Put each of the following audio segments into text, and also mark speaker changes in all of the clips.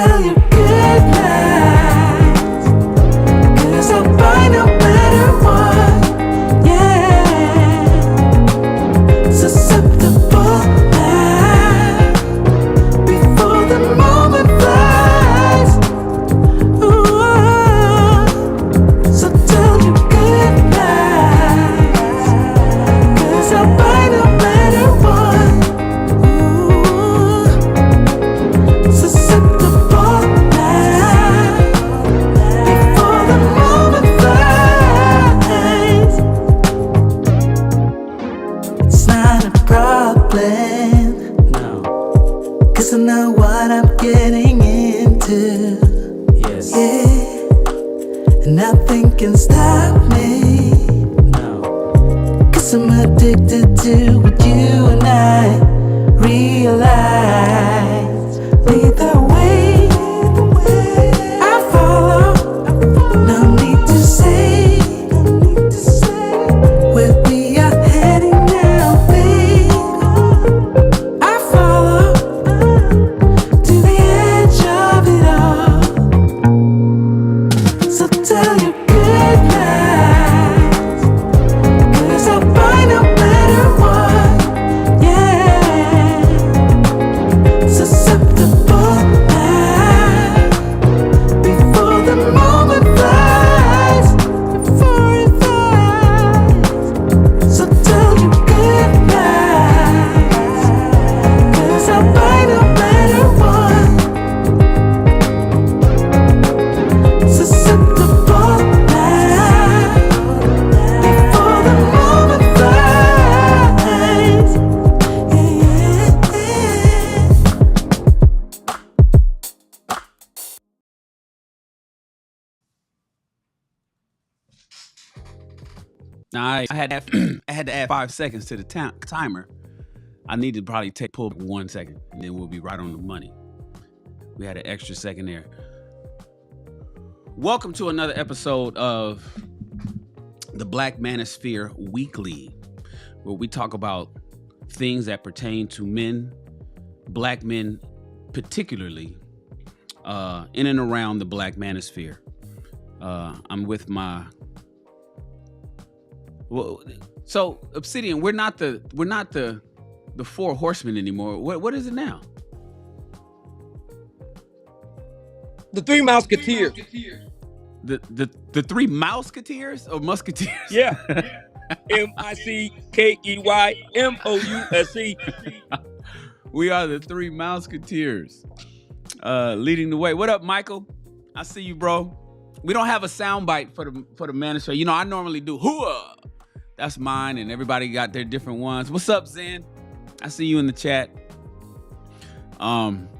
Speaker 1: tell you good night, 'cause I'll buy no matter what. Yeah, susceptible now, before the moment flies. Ooh, so tell you good night, 'cause I'll buy no matter what. Ooh, susceptible now, before the moment flies. It's not a problem, no, 'cause I know what I'm getting into. Yes. Yeah, and nothing can stop me. No, 'cause I'm addicted to what you and I realize. Lead the way, I follow. No need to say where we are heading now, babe. I follow to the edge of it all. So tell you good night, 'cause I'll buy no matter what. Yeah, susceptible now, before the moment flies. Before it flies. So tell you good night, 'cause I'll buy no matter what. Susceptible now, before the moment flies.
Speaker 2: I had to add 5 seconds to the timer. I need to probably pull 1 second, and then we'll be right on the money. We had an extra second there. Welcome to another episode of the Black Manosphere Weekly, where we talk about things that pertain to men, black men particularly, in and around the Black Manosphere. I'm with my... Well, so Obsidian, we're not the four horsemen anymore. What is it now?
Speaker 3: The Three Musketeers.
Speaker 2: The Three Musketeers or Musketeers?
Speaker 3: Yeah. MICKEYMOUSE.
Speaker 2: We are the Three Musketeers, leading the way. What up, Michael? I see you, bro. We don't have a soundbite for the manosphere. You know, I normally do hooah. That's mine, and everybody got their different ones. What's up, Zen? I see you in the chat.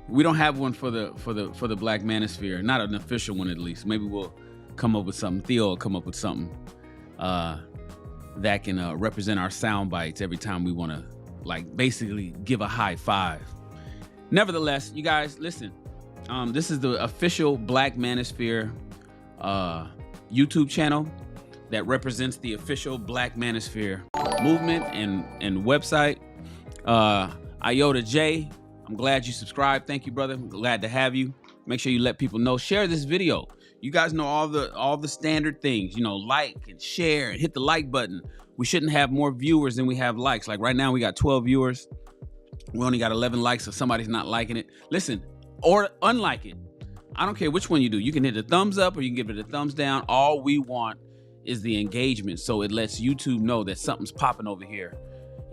Speaker 2: We don't have one for the Black Manosphere, not an official one at least. Maybe we'll come up with something. Theo will come up with something that can represent our sound bites every time we want to, like, basically give a high five. Nevertheless, you guys, listen. This is the official Black Manosphere YouTube channel that represents the official Black Manosphere movement and website. Iota J, I'm glad you subscribed. Thank you, brother. I'm glad to have you. Make sure you let people know. Share this video. You guys know all the standard things. You know, like and share and hit the like button. We shouldn't have more viewers than we have likes. Like right now, we got 12 viewers. We only got 11 likes, so somebody's not liking it. Listen, or unlike it. I don't care which one you do. You can hit a thumbs up or you can give it a thumbs down. All we want is the engagement, so it lets YouTube know that something's popping over here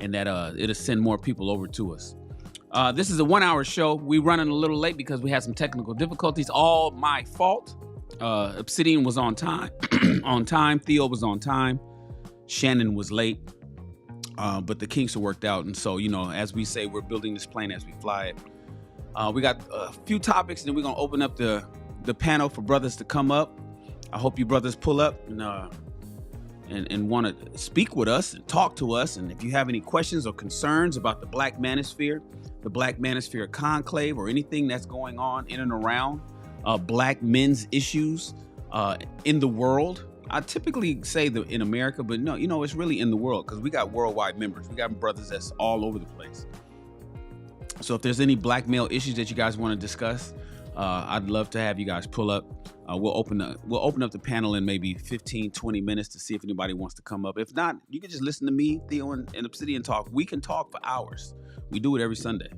Speaker 2: and that it'll send more people over to us. This is a 1 hour show. We running a little late because we had some technical difficulties. All my fault. Obsidian was on time. Theo was on time. Shannon was late. But the kinks are worked out. And so, you know, as we say, we're building this plane as we fly it. We got a few topics, and then we're going to open up the panel for brothers to come up. I hope you brothers pull up and want to speak with us and talk to us. And if you have any questions or concerns about the Black Manosphere, the Black Manosphere Conclave, or anything that's going on in and around black men's issues in the world. I typically say in America, but no, you know, it's really in the world because we got worldwide members. We got brothers that's all over the place. So if there's any black male issues that you guys want to discuss, I'd love to have you guys pull up. We'll open up the panel in maybe 15, 20 minutes to see if anybody wants to come up. If not, you can just listen to me, Theo, and Obsidian talk. We can talk for hours. We do it every Sunday.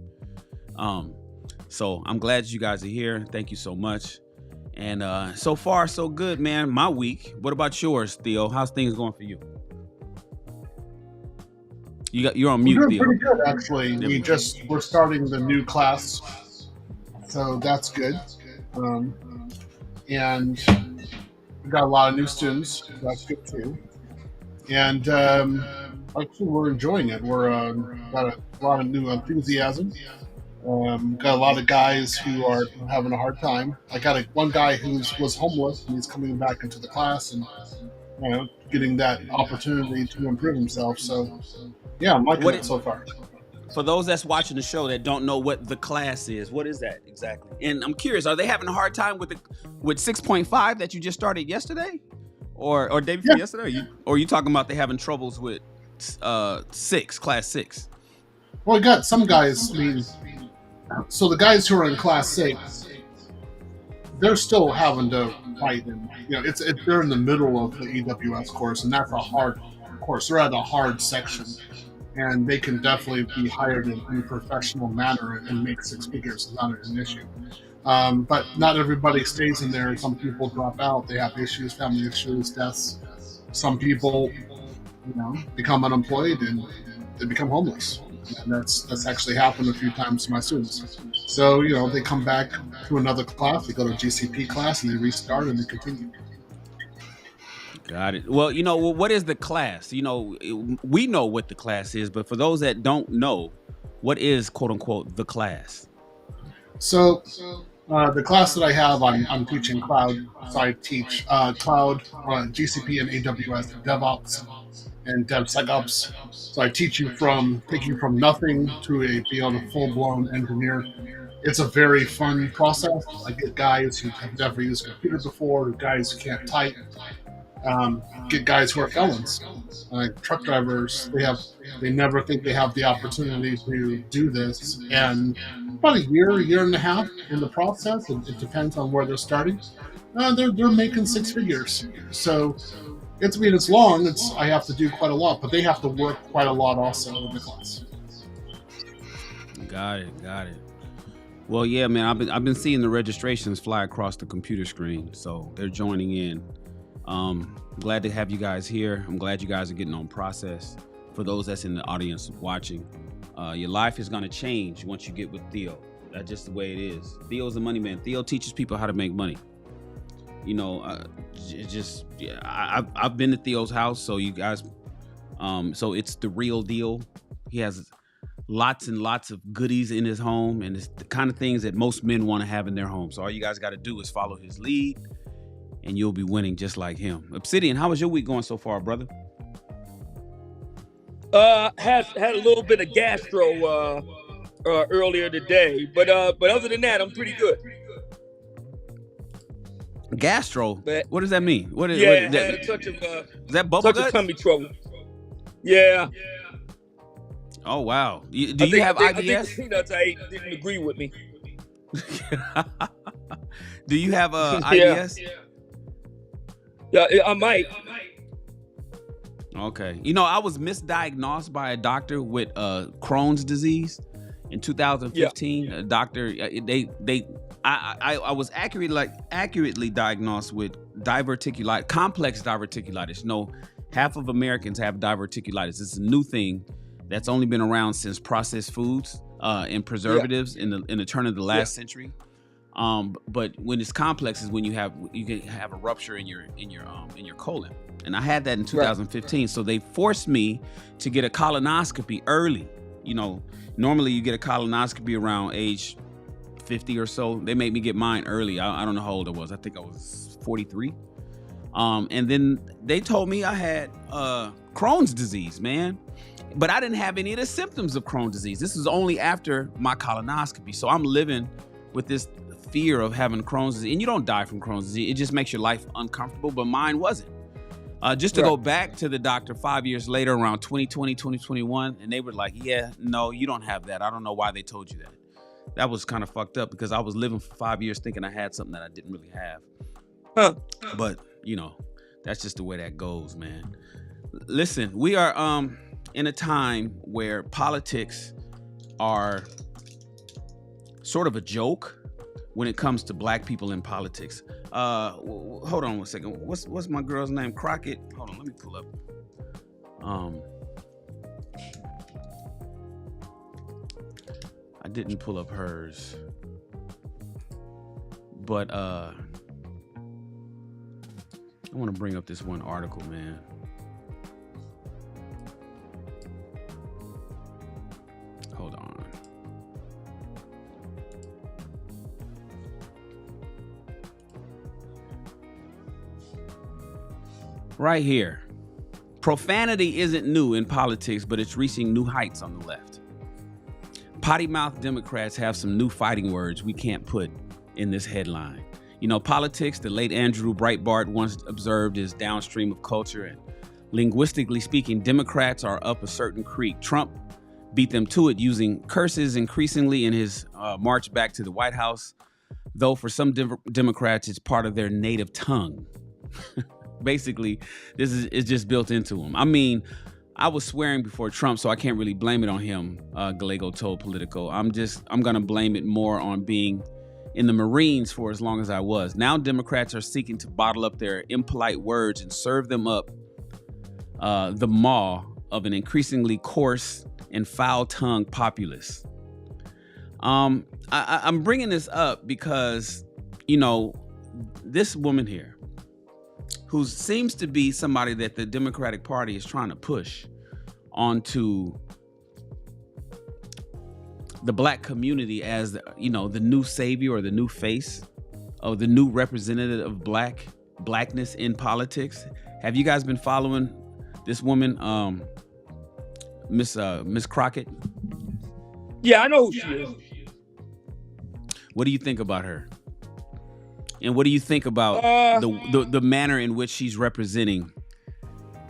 Speaker 2: So I'm glad you guys are here. Thank you so much. And so far, so good, man. My week. What about yours, Theo? How's things going for you? You're on mute,
Speaker 4: We're doing
Speaker 2: Theo.
Speaker 4: pretty good, actually. We're starting the new class, so that's good. And we got a lot of new students, so that's good too. And actually, we're enjoying it. We're got a lot of new enthusiasm. Got a lot of guys who are having a hard time. I got one guy who was homeless, and he's coming back into the class and getting that opportunity to improve himself. So, yeah, I'm liking it so far.
Speaker 2: For those that's watching the show that don't know what the class is, what is that exactly? And I'm curious, are they having a hard time with 6.5 that you just started yesterday, or day before yesterday? Or are you talking about they having troubles with class 6?
Speaker 4: Well, I got some guys. I mean, so the guys who are in class 6, they're still having to fight, and they're in the middle of the EWS course, and that's a hard course. They're at a hard section. And they can definitely be hired in a professional manner and make 6 figures. It's not an issue. But not everybody stays in there. Some people drop out. They have issues, family issues, deaths. Some people, become unemployed and they become homeless. And that's actually happened a few times to my students. So, they come back to another class. They go to GCP class and they restart and they continue.
Speaker 2: Got it. Well, what is the class? We know what the class is, but for those that don't know, what is quote unquote the class?
Speaker 4: So the class that I have, I'm teaching cloud. So I teach cloud, GCP and AWS, DevOps and DevSecOps. So I teach you taking you from nothing to being a full-blown engineer. It's a very fun process. I get guys who have never used a computer before, guys who can't type. Get guys who are felons, truck drivers. They never think they have the opportunity to do this, and about a year and a half in the process. It depends on where they're starting. They're making 6 figures. So it's long. I have to do quite a lot, but they have to work quite a lot also in the class.
Speaker 2: Got it. Well, yeah, man. I've been seeing the registrations fly across the computer screen, so they're joining in. Glad to have you guys here. I'm glad you guys are getting on process. For those that's in the audience watching, your life is going to change once you get with Theo. That's just the way it is. Theo's the money man. Theo teaches people how to make money. I've been to Theo's house, so you guys, so it's the real deal. He has lots and lots of goodies in his home, and it's the kind of things that most men want to have in their home. So all you guys got to do is follow his lead, and you'll be winning just like him. Obsidian, how was your week going so far, brother?
Speaker 3: Had a little bit of gastro earlier today, but other than that, I'm pretty good.
Speaker 2: Gastro? What does that mean? What is
Speaker 3: had
Speaker 2: that?
Speaker 3: A touch of
Speaker 2: Is that bubble gut?
Speaker 3: tummy trouble. Yeah.
Speaker 2: Oh wow. Do you have IBS?
Speaker 3: I think the peanuts I ate didn't agree with me.
Speaker 2: Do you have IBS?
Speaker 3: Yeah, I might.
Speaker 2: Okay. I was misdiagnosed by a doctor with Crohn's disease in 2015. Yeah. A doctor, I was accurately diagnosed with diverticulitis, complex diverticulitis. Half of Americans have diverticulitis. It's a new thing that's only been around since processed foods and preservatives in the turn of the last century. But when it's complex is when you can have a rupture in your colon. And I had that in 2015. Right. So they forced me to get a colonoscopy early. Normally you get a colonoscopy around age 50 or so. They made me get mine early. I don't know how old I was. I think I was 43. And then they told me I had Crohn's disease, man. But I didn't have any of the symptoms of Crohn's disease. This is only after my colonoscopy. So I'm living with this fear of having Crohn's disease. And you don't die from Crohn's disease. It just makes your life uncomfortable. But mine wasn't. Just to go back to the doctor 5 years later, around 2020, 2021, and they were like, yeah, no, you don't have that. I don't know why they told you that. That was kind of fucked up because I was living for 5 years thinking I had something that I didn't really have.
Speaker 3: Huh.
Speaker 2: But that's just the way that goes, man. Listen, we are in a time where politics are sort of a joke when it comes to black people in politics. Hold on one second. What's my girl's name? Crockett. Hold on, let me pull up. I didn't pull up hers, but I want to bring up this one article, man. Hold on. Right here. Profanity isn't new in politics, but it's reaching new heights on the left. Potty mouth Democrats have some new fighting words we can't put in this headline. Politics, the late Andrew Breitbart once observed, is downstream of culture, and linguistically speaking, Democrats are up a certain creek. Trump beat them to it using curses increasingly in his march back to the White House, though for some Democrats, it's part of their native tongue. Basically, this is just built into them. I mean, I was swearing before Trump, so I can't really blame it on him, Gallego told Politico. I'm going to blame it more on being in the Marines for as long as I was. Now Democrats are seeking to bottle up their impolite words and serve them up the maw of an increasingly coarse and foul-tongued populace. I'm bringing this up because, this woman here, who seems to be somebody that the Democratic Party is trying to push onto the black community as the new savior or the new face or the new representative of blackness in politics. Have you guys been following this woman, Miss Crockett?
Speaker 3: Yeah, I know who she is.
Speaker 2: What do you think about her? And what do you think about the manner in which she's representing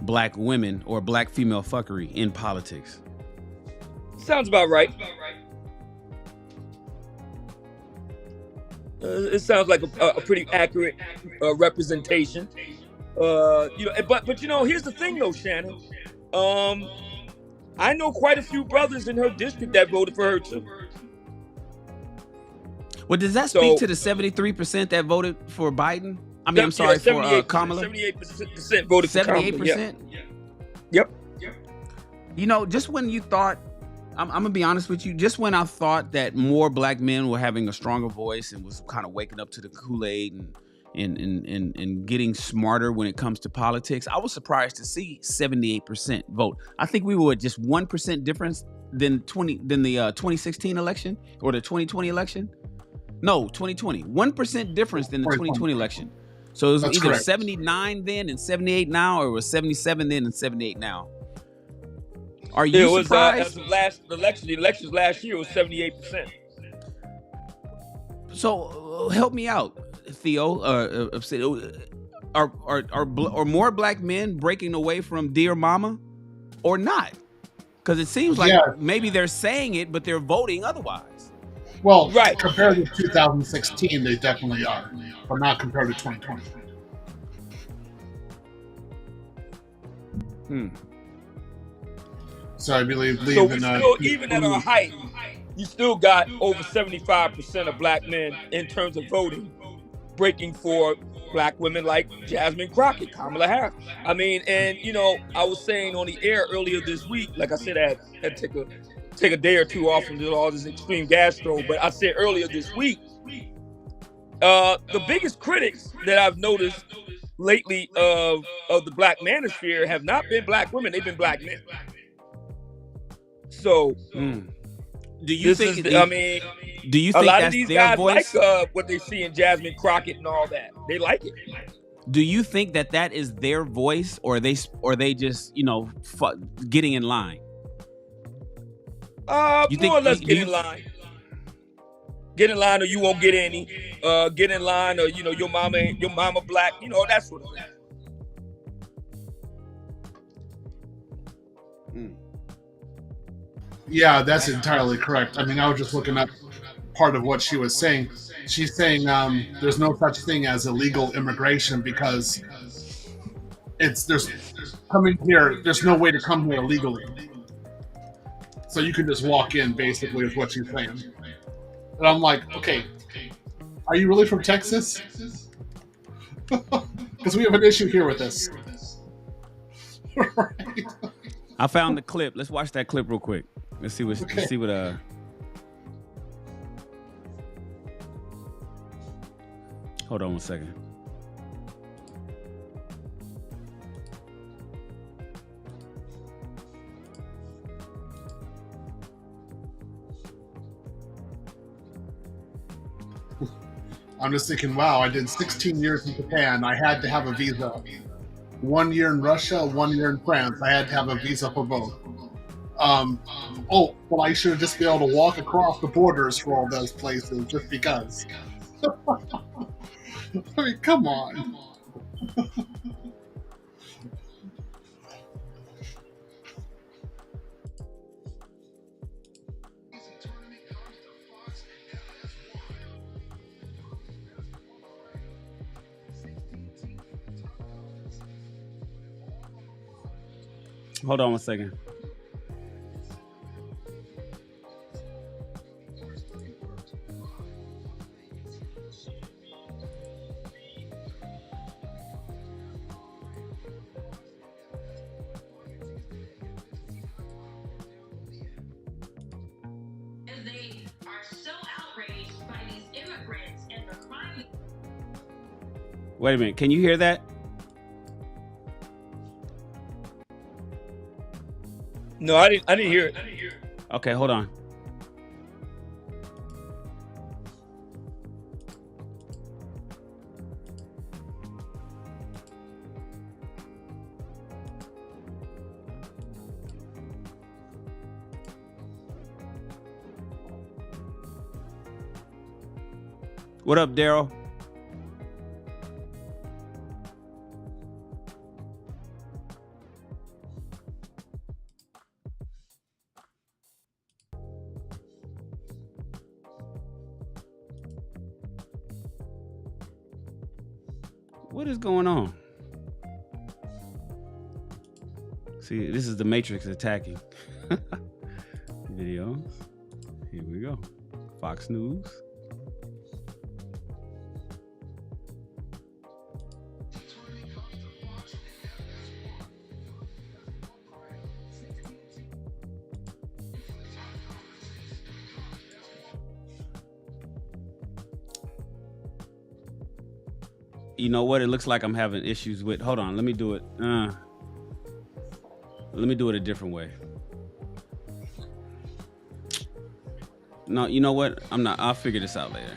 Speaker 2: black women or black female fuckery in politics?
Speaker 3: Sounds about right. It sounds like a pretty accurate representation. But here's the thing though, Shannon. I know quite a few brothers in her district that voted for her too.
Speaker 2: Well, does that speak to the 73% that voted for Biden? I mean, I'm sorry, for Kamala.
Speaker 3: 78% voted for Kamala.
Speaker 2: 78%?
Speaker 3: Yep.
Speaker 2: Just when you thought, I'm going to be honest with you, just when I thought that more black men were having a stronger voice and was kind of waking up to the Kool-Aid and getting smarter when it comes to politics, I was surprised to see 78% vote. I think we were just 1% difference than the 2016 election or the 2020 election. No, 2020. 1% difference than the 2020 election. So it was either correct. 79 then and 78 now, or it was 77 then and 78 now. Are you surprised?
Speaker 3: The elections last year was 78%.
Speaker 2: So help me out, Theo. Are more black men breaking away from Dear Mama or not? Because it seems like maybe they're saying it, but they're voting otherwise.
Speaker 4: Well, right. Compared to 2016, they definitely are, but not compared to 2020. So I believe
Speaker 3: even at our height, you still got over 75% of black men in terms of voting breaking for black women like Jasmine Crockett, Kamala Harris. I mean, and I was saying on the air earlier this week, like I said, I had to take a day or two off from all this extreme gastro, but I said earlier this week, the biggest critics that I've noticed lately of the black manosphere have not been black women, they've been black men. So
Speaker 2: do you think
Speaker 3: a lot of these guys voice? Like what they see in Jasmine Crockett and all that. They like it.
Speaker 2: Do you think that is their voice, or they just getting in line?
Speaker 3: More or less get in line. Get in line or you won't get any. Get in line or your mama black, that sort of thing.
Speaker 4: Yeah, that's entirely correct. I mean, I was just looking up part of what she was saying. She's saying there's no such thing as illegal immigration because there's coming here. There's no way to come here illegally. So you can just walk in, basically, is what she's saying. And I'm like, okay, are you really from Texas? Because we have an issue here with this. Right.
Speaker 2: I found the clip. Let's watch that clip real quick. Let's see what. Hold on one second.
Speaker 4: I'm just thinking, wow, I did 16 years in Japan. I had to have a visa. 1 year in Russia, 1 year in France. I had to have a visa for both. Well, I should have just been able to walk across the borders for all those places just because. I mean, come on.
Speaker 2: Hold on one second.
Speaker 5: They are so outraged by these immigrants and the crime.
Speaker 2: Wait a minute. Can you hear that?
Speaker 3: No, I didn't hear it.
Speaker 2: Okay, hold on. What up, Daryl? What is going on? See, this is the Matrix attacking. Videos. Here we go. Fox News. You know what? It looks like I'm having issues with. Hold on. Let me do it. Let me do it a different way. No, you know what? I'm not. I'll figure this out later.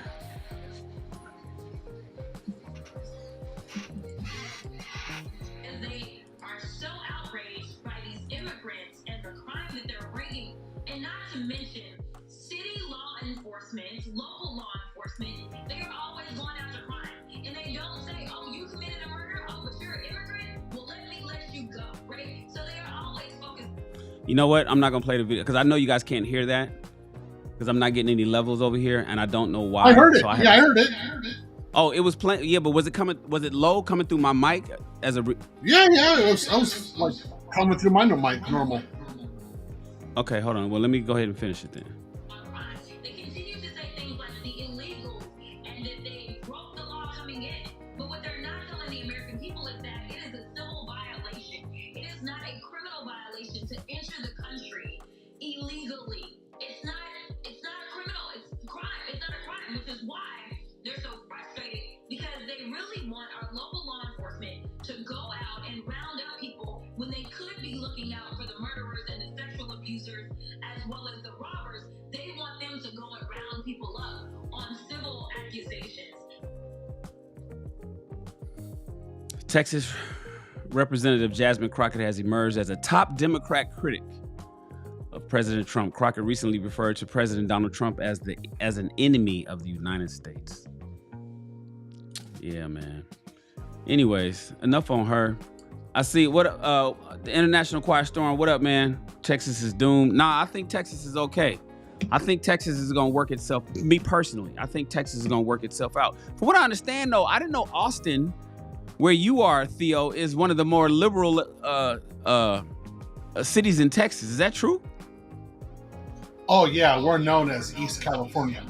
Speaker 5: And they are so outraged by these immigrants and the crime that they're bringing, and not to mention city law enforcement, local law enforcement. They are always going after crime. And they don't say, oh, you committed a murder, oh, but you're an immigrant, well, let me let you go, right? So they are always focused.
Speaker 2: You know what? I'm not going to play the video because I know you guys can't hear that because I'm not getting any levels over here and I don't know why.
Speaker 4: I heard it.
Speaker 2: So
Speaker 4: I heard it.
Speaker 2: Oh, it was playing. Yeah, but was it low coming through my mic as a...
Speaker 4: Yeah. I was like coming through my mic normal.
Speaker 2: Okay, hold on. Well, let me go ahead and finish it then.
Speaker 5: They continue to say things like the illegals and that they broke the law coming in. But what they're not telling the American people is that it is a civil violation. It is not a criminal violation to enter the country illegally. It's not criminal. It's crime. It's not a crime, which is why they're so frustrated because they really want our local law enforcement to go out and round up people when they could be looking out for the murderers and the sexual abusers as well as the robbers. They want them to go and round people up on civil accusations.
Speaker 2: Texas Representative Jasmine Crockett has emerged as a top Democrat critic of President Trump. Crockett recently referred to President Donald Trump as an enemy of the United States. Yeah, man. Anyways, enough on her. I see what the International Quiet Storm. What up, man? Texas is doomed. Nah, I think Texas is okay. I think Texas is going to work itself. Me personally, I think Texas is going to work itself out. From what I understand, though, I didn't know Austin, where you are, Theo, is one of the more liberal cities in Texas. Is that true?
Speaker 4: Oh yeah, we're known as East California.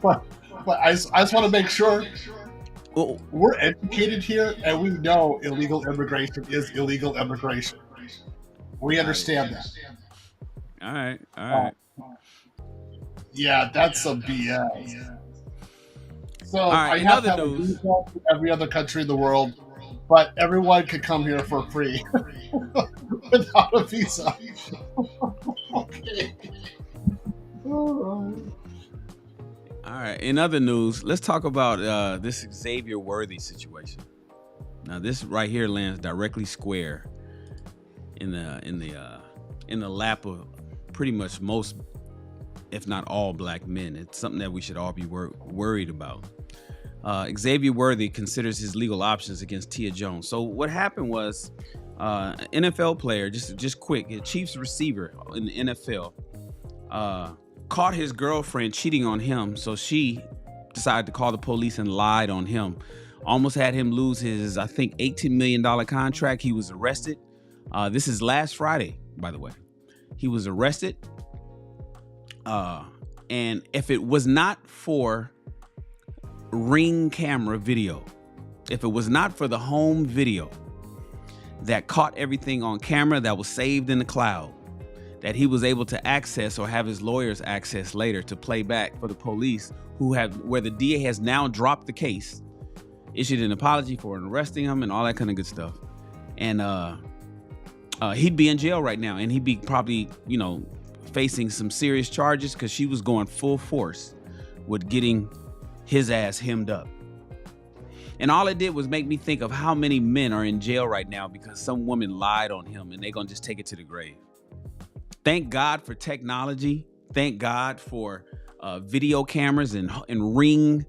Speaker 4: but I just want to make sure we're educated here, and we know illegal immigration is illegal immigration. We understand that.
Speaker 2: All right.
Speaker 4: Yeah, that's some BS. So
Speaker 2: right,
Speaker 4: I have to have a visa to every other country in the world, but everyone can come here for free without a visa. Okay.
Speaker 2: All right. In other news, let's talk about this Xavier Worthy situation. Now, this right here lands directly square in the lap of pretty much most, if not all, black men. It's something that we should all be worried about. Xavier Worthy considers his legal options against Tia Jones. So what happened was, NFL player, just quick, a Chiefs receiver in the NFL, caught his girlfriend cheating on him. So she decided to call the police and lied on him. Almost had him lose his, I think, $18 million contract. He was arrested. This is last Friday, by the way. He was arrested. And if it was not for Ring camera video, if it was not for the home video that caught everything on camera, that was saved in the cloud, that he was able to access or have his lawyers access later to play back for the police, where the DA has now dropped the case, issued an apology for arresting him and all that kind of good stuff. And he'd be in jail right now, and he'd be probably, facing some serious charges because she was going full force with getting his ass hemmed up. And all it did was make me think of how many men are in jail right now because some woman lied on him, and they're going to just take it to the grave. Thank God for technology. Thank God for video cameras and Ring,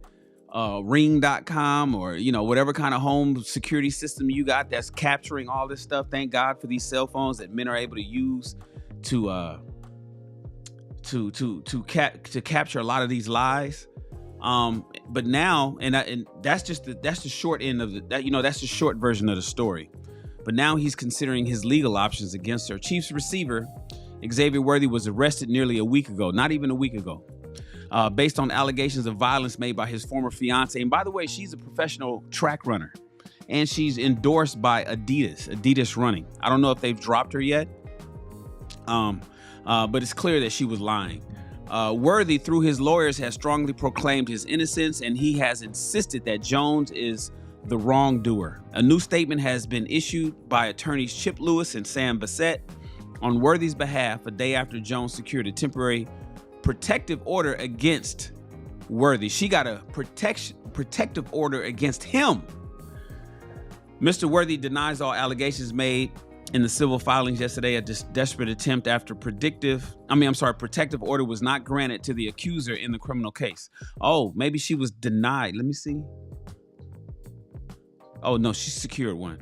Speaker 2: Ring.com, or whatever kind of home security system you got that's capturing all this stuff. Thank God for these cell phones that men are able to use to capture a lot of these lies. But now, and that's the short end of that's the short version of the story. But now he's considering his legal options against her. Chiefs receiver Xavier Worthy was arrested nearly a week ago, not even a week ago, based on allegations of violence made by his former fiance. And by the way, she's a professional track runner, and she's endorsed by Adidas Running. I don't know if they've dropped her yet, but it's clear that she was lying. Worthy, through his lawyers, has strongly proclaimed his innocence, and he has insisted that Jones is the wrongdoer. A new statement has been issued by attorneys Chip Lewis and Sam Bassett on Worthy's behalf a day after Jones secured a temporary protective order against Worthy. She got a protective order against him. Mr. Worthy denies all allegations made in the civil filings yesterday, a desperate attempt after protective order was not granted to the accuser in the criminal case. Oh, maybe she was denied. Let me see. Oh, no, she secured one.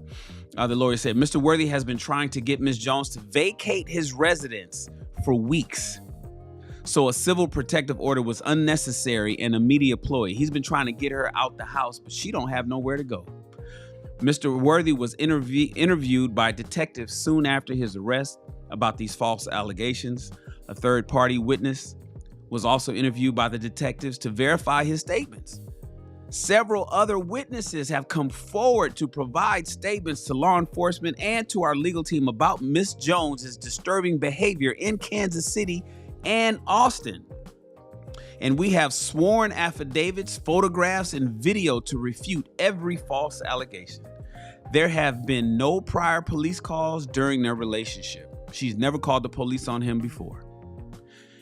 Speaker 2: The lawyer said, Mr. Worthy has been trying to get Ms. Jones to vacate his residence for weeks. So a civil protective order was unnecessary and a media ploy. He's been trying to get her out the house, but she don't have nowhere to go. Mr. Worthy was interviewed by detectives soon after his arrest about these false allegations. A third-party witness was also interviewed by the detectives to verify his statements. Several other witnesses have come forward to provide statements to law enforcement and to our legal team about Miss Jones's disturbing behavior in Kansas City and Austin. And we have sworn affidavits, photographs, and video to refute every false allegation. There have been no prior police calls during their relationship. She's never called the police on him before.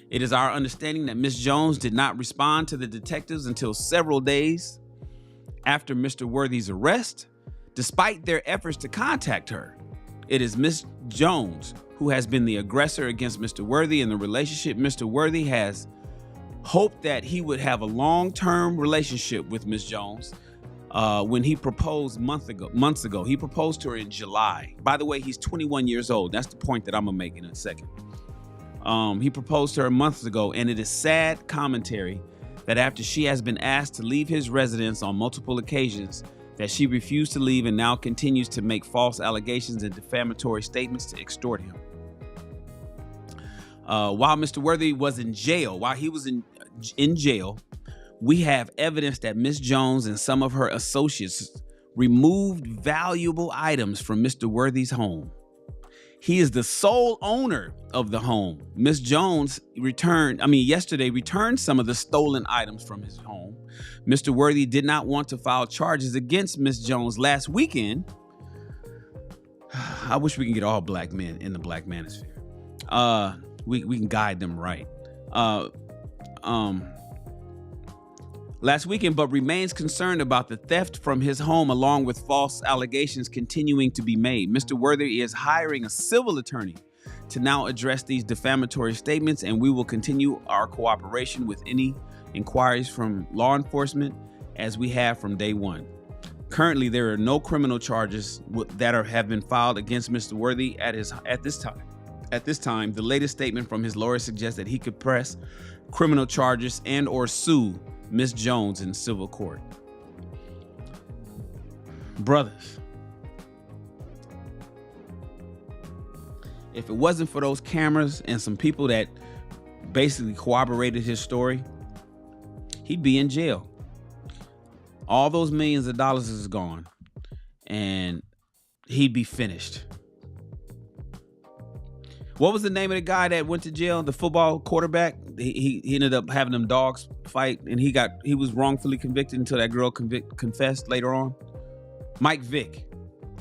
Speaker 2: It is our understanding that Miss Jones did not respond to the detectives until several days after Mr. Worthy's arrest, despite their efforts to contact her. It is Miss Jones who has been the aggressor against Mr. Worthy in the relationship. Mr. Worthy has hoped that he would have a long-term relationship with Miss Jones, when he proposed months ago. He proposed to her in July. By the way, he's 21 years old. That's the point that I'm gonna make in a second. He proposed to her months ago, and it is sad commentary that after she has been asked to leave his residence on multiple occasions, that she refused to leave and now continues to make false allegations and defamatory statements to extort him. While Mr. Worthy was in jail, while he was in jail, we have evidence that Ms. Jones and some of her associates removed valuable items from Mr. Worthy's home. He is the sole owner of the home. Ms. Jones yesterday returned some of the stolen items from his home. Mr. Worthy did not want to file charges against Ms. Jones last weekend. I wish we can get all black men in the black manosphere. We can guide them right. Last weekend, but remains concerned about the theft from his home along with false allegations continuing to be made. Mr. Worthy is hiring a civil attorney to now address these defamatory statements, and we will continue our cooperation with any inquiries from law enforcement as we have from day one. Currently, there are no criminal charges that have been filed against Mr. Worthy at this time. At this time, the latest statement from his lawyer suggests that he could press criminal charges and or sue Ms. Jones in civil court. Brothers, if it wasn't for those cameras and some people that basically corroborated his story, he'd be in jail. All those millions of dollars is gone and he'd be finished. What was the name of the guy that went to jail? The football quarterback. He ended up having them dogs fight, and he was wrongfully convicted until that girl confessed later on. Mike Vick.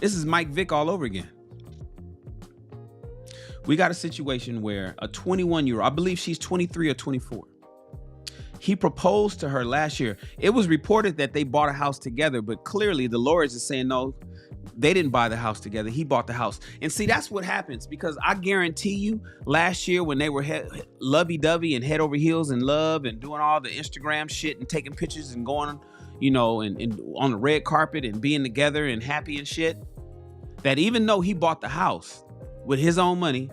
Speaker 2: This is Mike Vick all over again. We got a situation where a 21-year-old, I believe she's 23 or 24. He proposed to her last year. It was reported that they bought a house together, but clearly the lawyers are saying no. They didn't buy the house together. He bought the house. And see, that's what happens, because I guarantee you last year when they were lovey-dovey and head over heels in love and doing all the Instagram shit and taking pictures and going, and on the red carpet and being together and happy and shit, that even though he bought the house with his own money,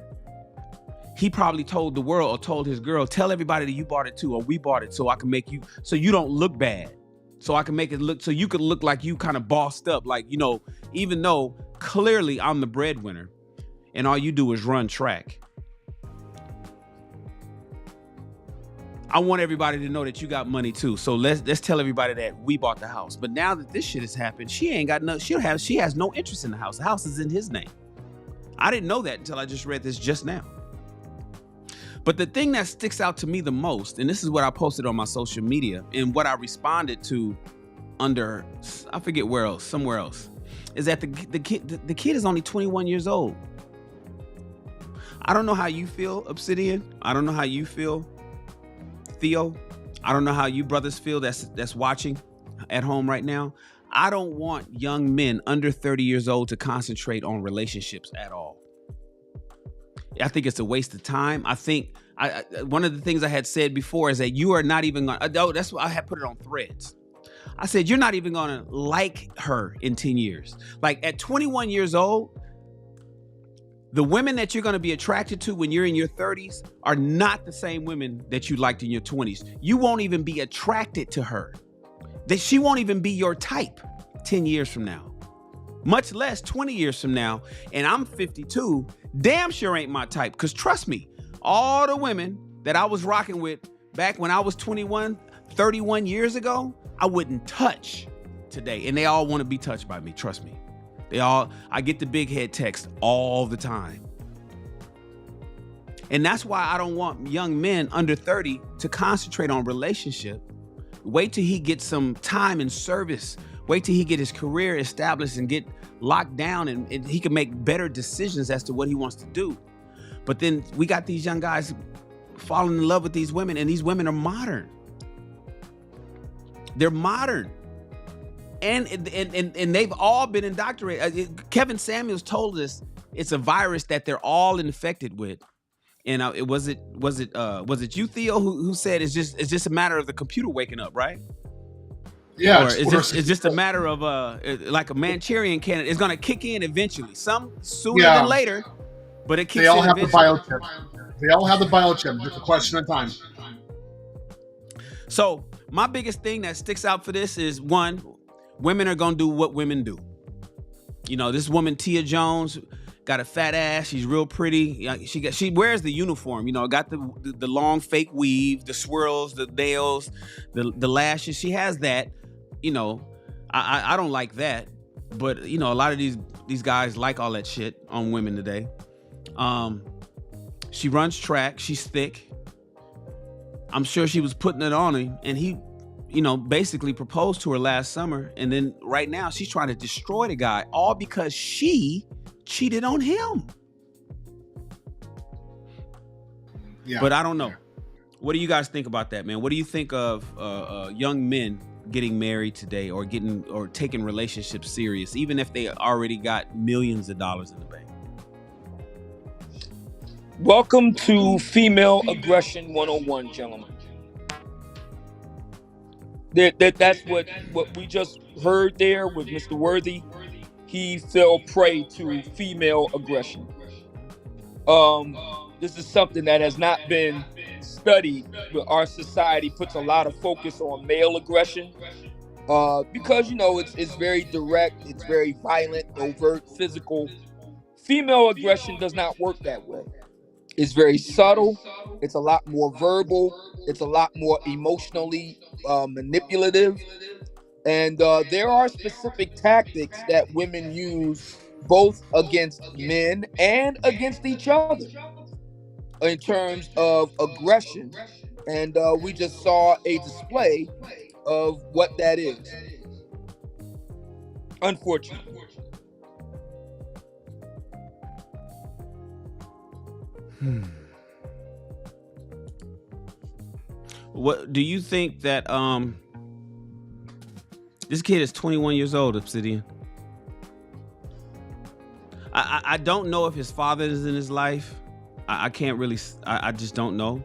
Speaker 2: he probably told the world or told his girl, tell everybody that you bought it too, or we bought it so I can make you, so you don't look bad. So I can make it look, so you could look like you kind of bossed up. Like, even though clearly I'm the breadwinner and all you do is run track. I want everybody to know that you got money too. So let's tell everybody that we bought the house. But now that this shit has happened, she ain't got no, she has no interest in the house. The house is in his name. I didn't know that until I just read this just now. But the thing that sticks out to me the most, and this is what I posted on my social media and what I responded to under, I forget where else, somewhere else, is that the kid is only 21 years old. I don't know how you feel, Obsidian. I don't know how you feel, Theo. I don't know how you brothers feel that's watching at home right now. I don't want young men under 30 years old to concentrate on relationships at all. I think it's a waste of time. I think one of the things I had said before is that you are not even going to, that's why I had put it on Threads. I said, you're not even going to like her in 10 years. Like at 21 years old, the women that you're going to be attracted to when you're in your 30s are not the same women that you liked in your 20s. You won't even be attracted to her. She won't even be your type 10 years from now. Much less 20 years from now, and I'm 52, damn sure ain't my type. Because trust me, all the women that I was rocking with back when I was 21, 31 years ago, I wouldn't touch today. And they all want to be touched by me, trust me. I get the big head text all the time. And that's why I don't want young men under 30 to concentrate on relationship. Wait till he gets some time in service. Wait till he get his career established and get locked down and he can make better decisions as to what he wants to do. But then we got these young guys falling in love with these women, and these women are modern. They're modern. And they've all been indoctrinated. Kevin Samuels told us it's a virus that they're all infected with. And was it you, Theo, who said it's just a matter of the computer waking up, right?
Speaker 4: Yeah,
Speaker 2: Or
Speaker 4: it's
Speaker 2: is
Speaker 4: order
Speaker 2: this it's just a
Speaker 4: 64.
Speaker 2: matter of like a Manchurian candidate? It's gonna kick in eventually, some sooner than
Speaker 4: Yeah,
Speaker 2: later, but it
Speaker 4: they
Speaker 2: kicks
Speaker 4: all
Speaker 2: in
Speaker 4: have the
Speaker 2: eventually.
Speaker 4: biochip. They all have the biochip. Just a question of time.
Speaker 2: So my biggest thing that sticks out for this is, one, women are gonna do what women do. You know, this woman Tia Jones got a fat ass. She's real pretty. She wears the uniform. You know, got the long fake weave, the swirls, the nails, the lashes. She has that. You know, I don't like that, but you know, a lot of these guys like all that shit on women today. She runs track. She's thick. I'm sure she was putting it on him, and he, you know, basically proposed to her last summer, and then right now she's trying to destroy the guy, all because she cheated on him.
Speaker 4: Yeah.
Speaker 2: But I don't know. What do you guys think about that, man? What do you think of young men getting married today, or taking relationships serious, even if they already got millions of dollars in the bank?
Speaker 3: Welcome to Female Aggression 101, gentlemen. That's what we just heard there with Mr. Worthy. He fell prey to female aggression. This is something that has not been studied, but our society puts a lot of focus on male aggression because, you know, it's very direct, it's very violent, overt, physical. Female aggression does not work that way. It's very subtle. It's a lot more verbal. It's a lot more emotionally manipulative. And there are specific tactics that women use both against men and against each other in terms of aggression. And we just saw a display of what that is, unfortunately.
Speaker 2: What do you think that this kid is 21 years old, Obsidian? I don't know if his father is in his life. I can't really, I just don't know.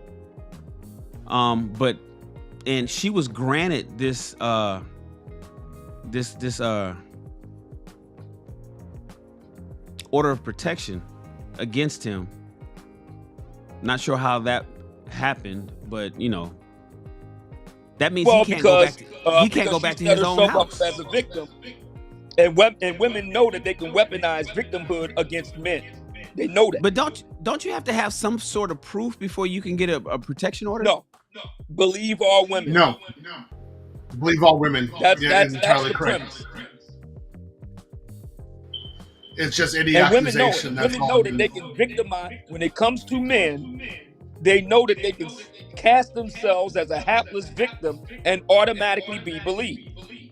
Speaker 2: But and she was granted this order of protection against him. Not sure how that happened, but you know, that means he can't go back to his own house
Speaker 3: as a victim. And women know that they can weaponize victimhood against men. They know that.
Speaker 2: But don't you have to have some sort of proof before you can get a protection order?
Speaker 3: No. Believe all women.
Speaker 4: No. Believe all women.
Speaker 3: That's
Speaker 4: entirely
Speaker 3: the
Speaker 4: correct.
Speaker 3: premise.
Speaker 4: It's just any
Speaker 3: And women know it.
Speaker 4: accusation. That's
Speaker 3: Women
Speaker 4: all
Speaker 3: know that they can victimize. When it comes to men, they know that they can cast themselves as a hapless victim and automatically be believed.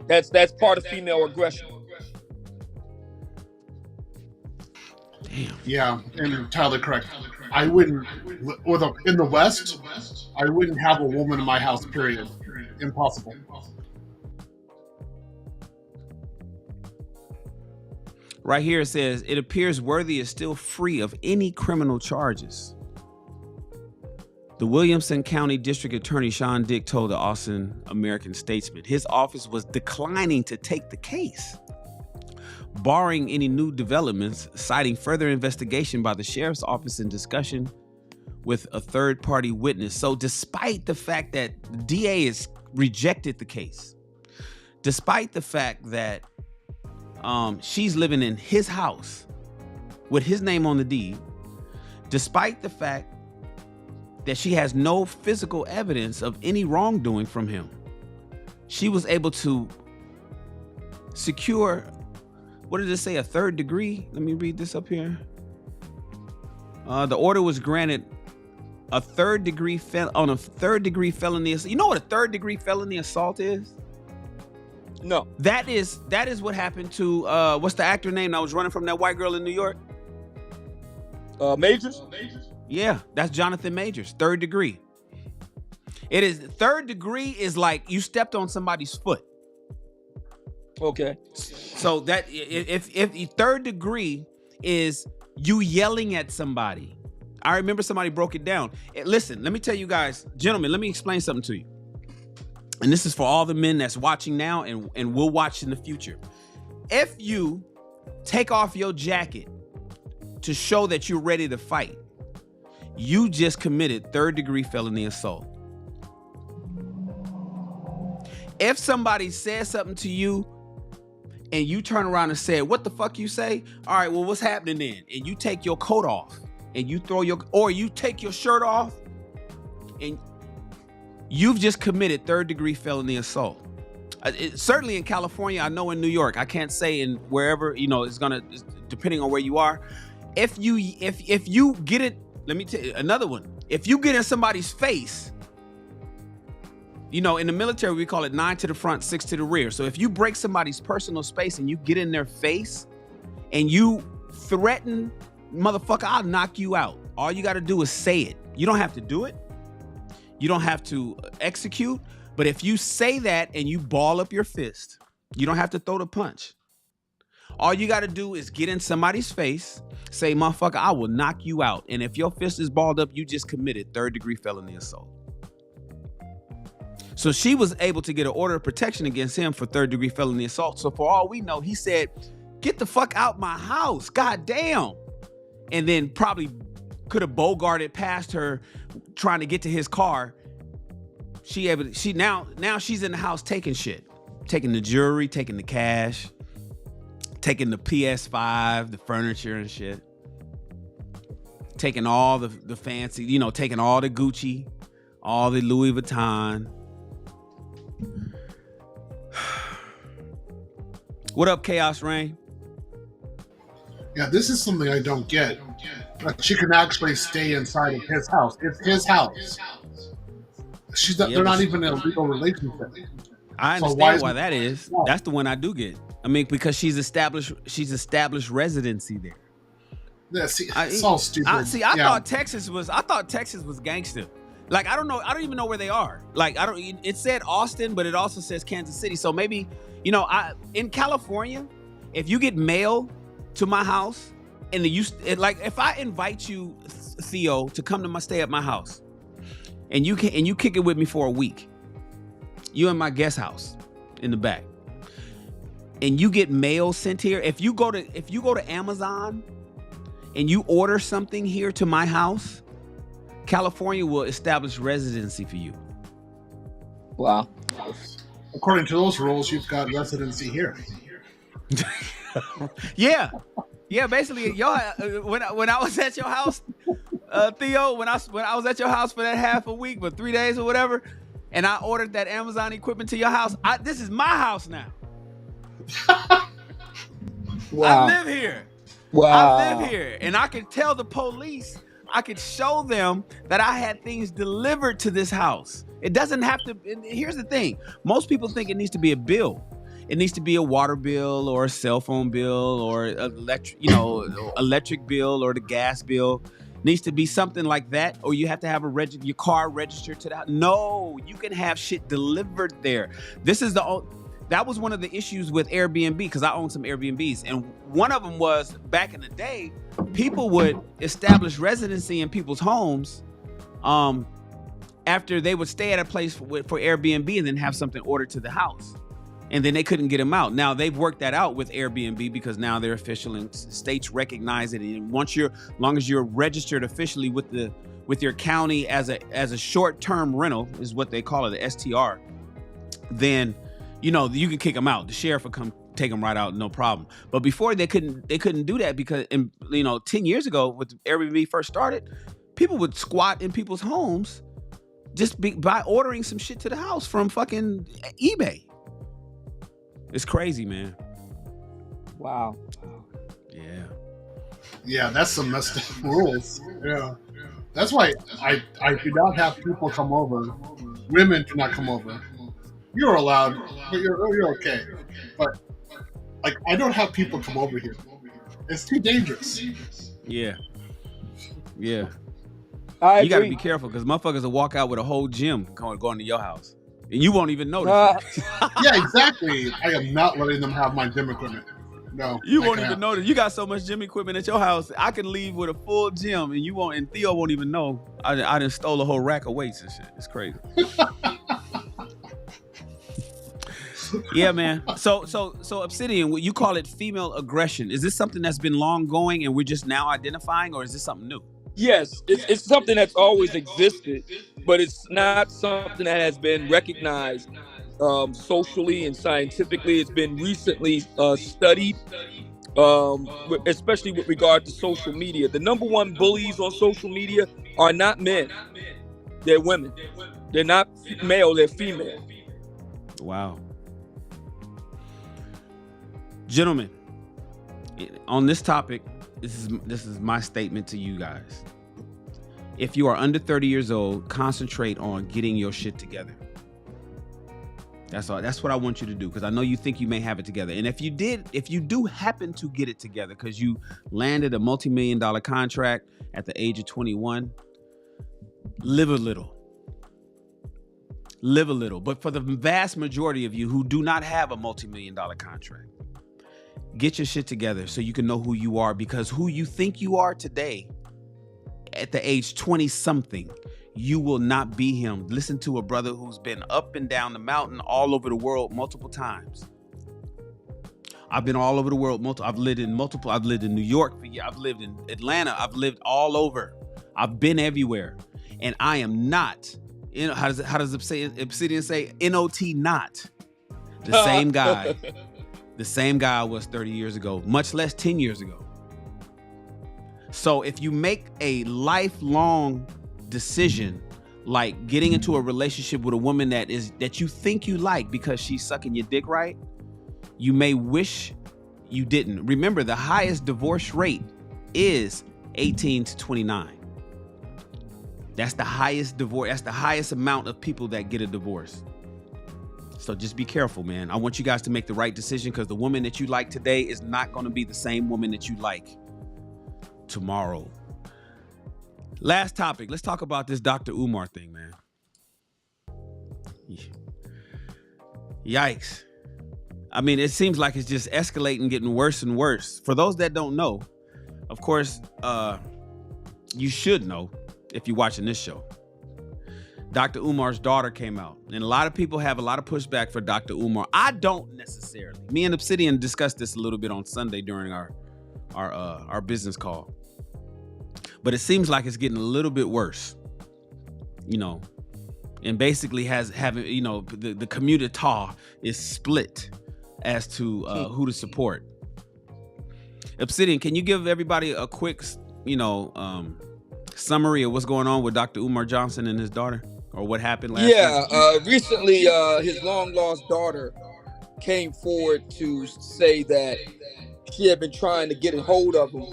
Speaker 3: That's part of female aggression.
Speaker 2: Damn.
Speaker 4: Yeah, and entirely correct. I wouldn't, in the West, I wouldn't have a woman in my house, period. Impossible.
Speaker 2: Right here it says, it appears Worthy is still free of any criminal charges. The Williamson County District Attorney Sean Dick told the Austin American Statesman his office was declining to take the case, barring any new developments, citing further investigation by the sheriff's office in discussion with a third-party witness. So despite the fact that the DA has rejected the case, despite the fact that she's living in his house with his name on the deed, despite the fact that she has no physical evidence of any wrongdoing from him, she was able to secure, what did it say, a third degree? Let me read this up here. The order was granted on a third degree felony. You know what a third degree felony assault is?
Speaker 3: No.
Speaker 2: That is what happened to what's the actor name that was running from that white girl in New York?
Speaker 3: Majors?
Speaker 2: Yeah, that's Jonathan Majors. Third degree. It is third degree is like you stepped on somebody's foot.
Speaker 3: Okay.
Speaker 2: So that if third degree is you yelling at somebody. I remember somebody broke it down. Listen, let me tell you guys, gentlemen, let me explain something to you. and this is for all the men that's watching now and will watch in the future. If you take off your jacket to show that you're ready to fight, you just committed third-degree felony assault. If somebody says something to you and you turn around and say, what the fuck you say? All right, well, what's happening then? And you take your coat off and you you take your shirt off, and you've just committed third-degree felony assault. Certainly in California, I know in New York, I can't say in wherever, it's depending on where you are. If you get it, let me tell you another one. If you get in somebody's face, in the military, we call it 9 to the front, 6 to the rear. So if you break somebody's personal space and you get in their face and you threaten, motherfucker, I'll knock you out. All you got to do is say it. You don't have to do it. You don't have to execute. But if you say that and you ball up your fist, you don't have to throw the punch. All you got to do is get in somebody's face, say, motherfucker, I will knock you out. And if your fist is balled up, you just committed third-degree felony assault. So she was able to get an order of protection against him for third-degree felony assault. So for all we know, he said, get the fuck out my house. God damn. And then probably could have bogarted past her trying to get to his car. Now she's in the house taking shit. Taking the jewelry, taking the cash, taking the PS5, the furniture and shit. Taking all the fancy, taking all the Gucci, all the Louis Vuitton. What up, Chaos Rain?
Speaker 4: Yeah, this is something I don't get. She can actually stay inside of his house. It's his house. They're not even in a legal relationship.
Speaker 2: I understand why that is. That's the one I do get. I mean, because she's established residency there.
Speaker 4: Yeah, see, it's all stupid.
Speaker 2: I thought Texas was gangster. Like, I don't even know where they are. Like, it said Austin, but it also says Kansas City. So maybe, in California, if you get mail to my house and if I invite you, Theo, to come to stay at my house and you kick it with me for a week, you in my guest house in the back, and you get mail sent here. If you go to Amazon and you order something here to my house, California will establish residency for you.
Speaker 3: Wow.
Speaker 4: According to those rules, you've got residency here.
Speaker 2: Yeah. Basically, y'all. When I was at your house, Theo, when I was at your house for that half a week, but 3 days or whatever, and I ordered that Amazon equipment to your house, this is my house now.
Speaker 3: Wow.
Speaker 2: I live here.
Speaker 3: Wow.
Speaker 2: I live here, and I can tell the police. I could show them that I had things delivered to this house. It doesn't have to. Here's the thing. Most people think it needs to be a bill. It needs to be a water bill or a cell phone bill or electric bill or the gas bill. It needs to be something like that, or you have to have your car registered to that. No, you can have shit delivered there. That was one of the issues with Airbnb, because I own some Airbnbs, and one of them was back in the day, people would establish residency in people's homes after they would stay at a place for Airbnb and then have something ordered to the house, and then they couldn't get them out. Now they've worked that out with Airbnb because now they're official and states recognize it. And long as you're registered officially with your county as a short-term rental, is what they call it, the STR, then you can kick them out. The sheriff will come take them right out, no problem. But before they couldn't do that because 10 years ago, when Airbnb first started, people would squat in people's homes just by ordering some shit to the house from fucking eBay. It's crazy, man.
Speaker 3: Wow.
Speaker 2: Yeah.
Speaker 4: Yeah, that's some messed up rules. Yeah. That's why I do not have people come over. Women do not come over. You're allowed, but you're okay. But I don't have people come over here. It's too dangerous.
Speaker 2: Yeah. You
Speaker 3: I
Speaker 2: got to
Speaker 3: agree.
Speaker 2: be careful because motherfuckers will walk out with a whole gym going to your house, and you won't even notice.
Speaker 4: Yeah, exactly. I am not letting them have my gym equipment. No,
Speaker 2: you won't even notice. You got so much gym equipment at your house. I can leave with a full gym, and and Theo won't even know. I done stole a whole rack of weights and shit. It's crazy. Yeah, man. So Obsidian, you call it female aggression. Is this something that's been long going and we're just now identifying, or is this something new?
Speaker 3: Yes, it's something that's always existed, but it's not something that has been recognized socially and scientifically. It's been recently studied, especially with regard to social media. The number one bullies on social media are not men; they're women. They're not male; they're female.
Speaker 2: Wow. Gentlemen, on this topic, this is my statement to you guys. If you are under 30 years old, concentrate on getting your shit together. That's all. That's what I want you to do, because I know you think you may have it together. And if you do happen to get it together because you landed a multi-million-dollar contract at the age of 21, live a little. Live a little. But for the vast majority of you who do not have a multi-million-dollar contract, get your shit together so you can know who you are, because who you think you are today at the age 20 something, you will not be him. Listen to a brother who's been up and down the mountain all over the world multiple times. I've been all over the world. I've lived in New York. I've lived in Atlanta. I've lived all over. I've been everywhere. And I am not, how does Obsidian say? NOT not the same guy. The same guy I was 30 years ago, much less 10 years ago. So if you make a lifelong decision, like getting into a relationship with a woman that you think you like because she's sucking your dick right, you may wish you didn't. Remember, the highest divorce rate is 18 to 29. That's the highest divorce. That's the highest amount of people that get a divorce. So just be careful, man. I want you guys to make the right decision, because the woman that you like today is not going to be the same woman that you like tomorrow. Last topic. Let's talk about this Dr. Umar thing, man. Yikes. I mean, it seems like it's just escalating, getting worse and worse. For those that don't know, of course, you should know if you're watching this show. Dr. Umar's daughter came out, and a lot of people have a lot of pushback for Dr. Umar. I don't necessarily. Me and Obsidian discussed this a little bit on Sunday during our business call. But it seems like it's getting a little bit worse, and basically the community is split as to who to support. Obsidian, can you give everybody a quick, summary of what's going on with Dr. Umar Johnson and his daughter, or what happened last week?
Speaker 3: Recently, his long lost daughter came forward to say that she had been trying to get a hold of him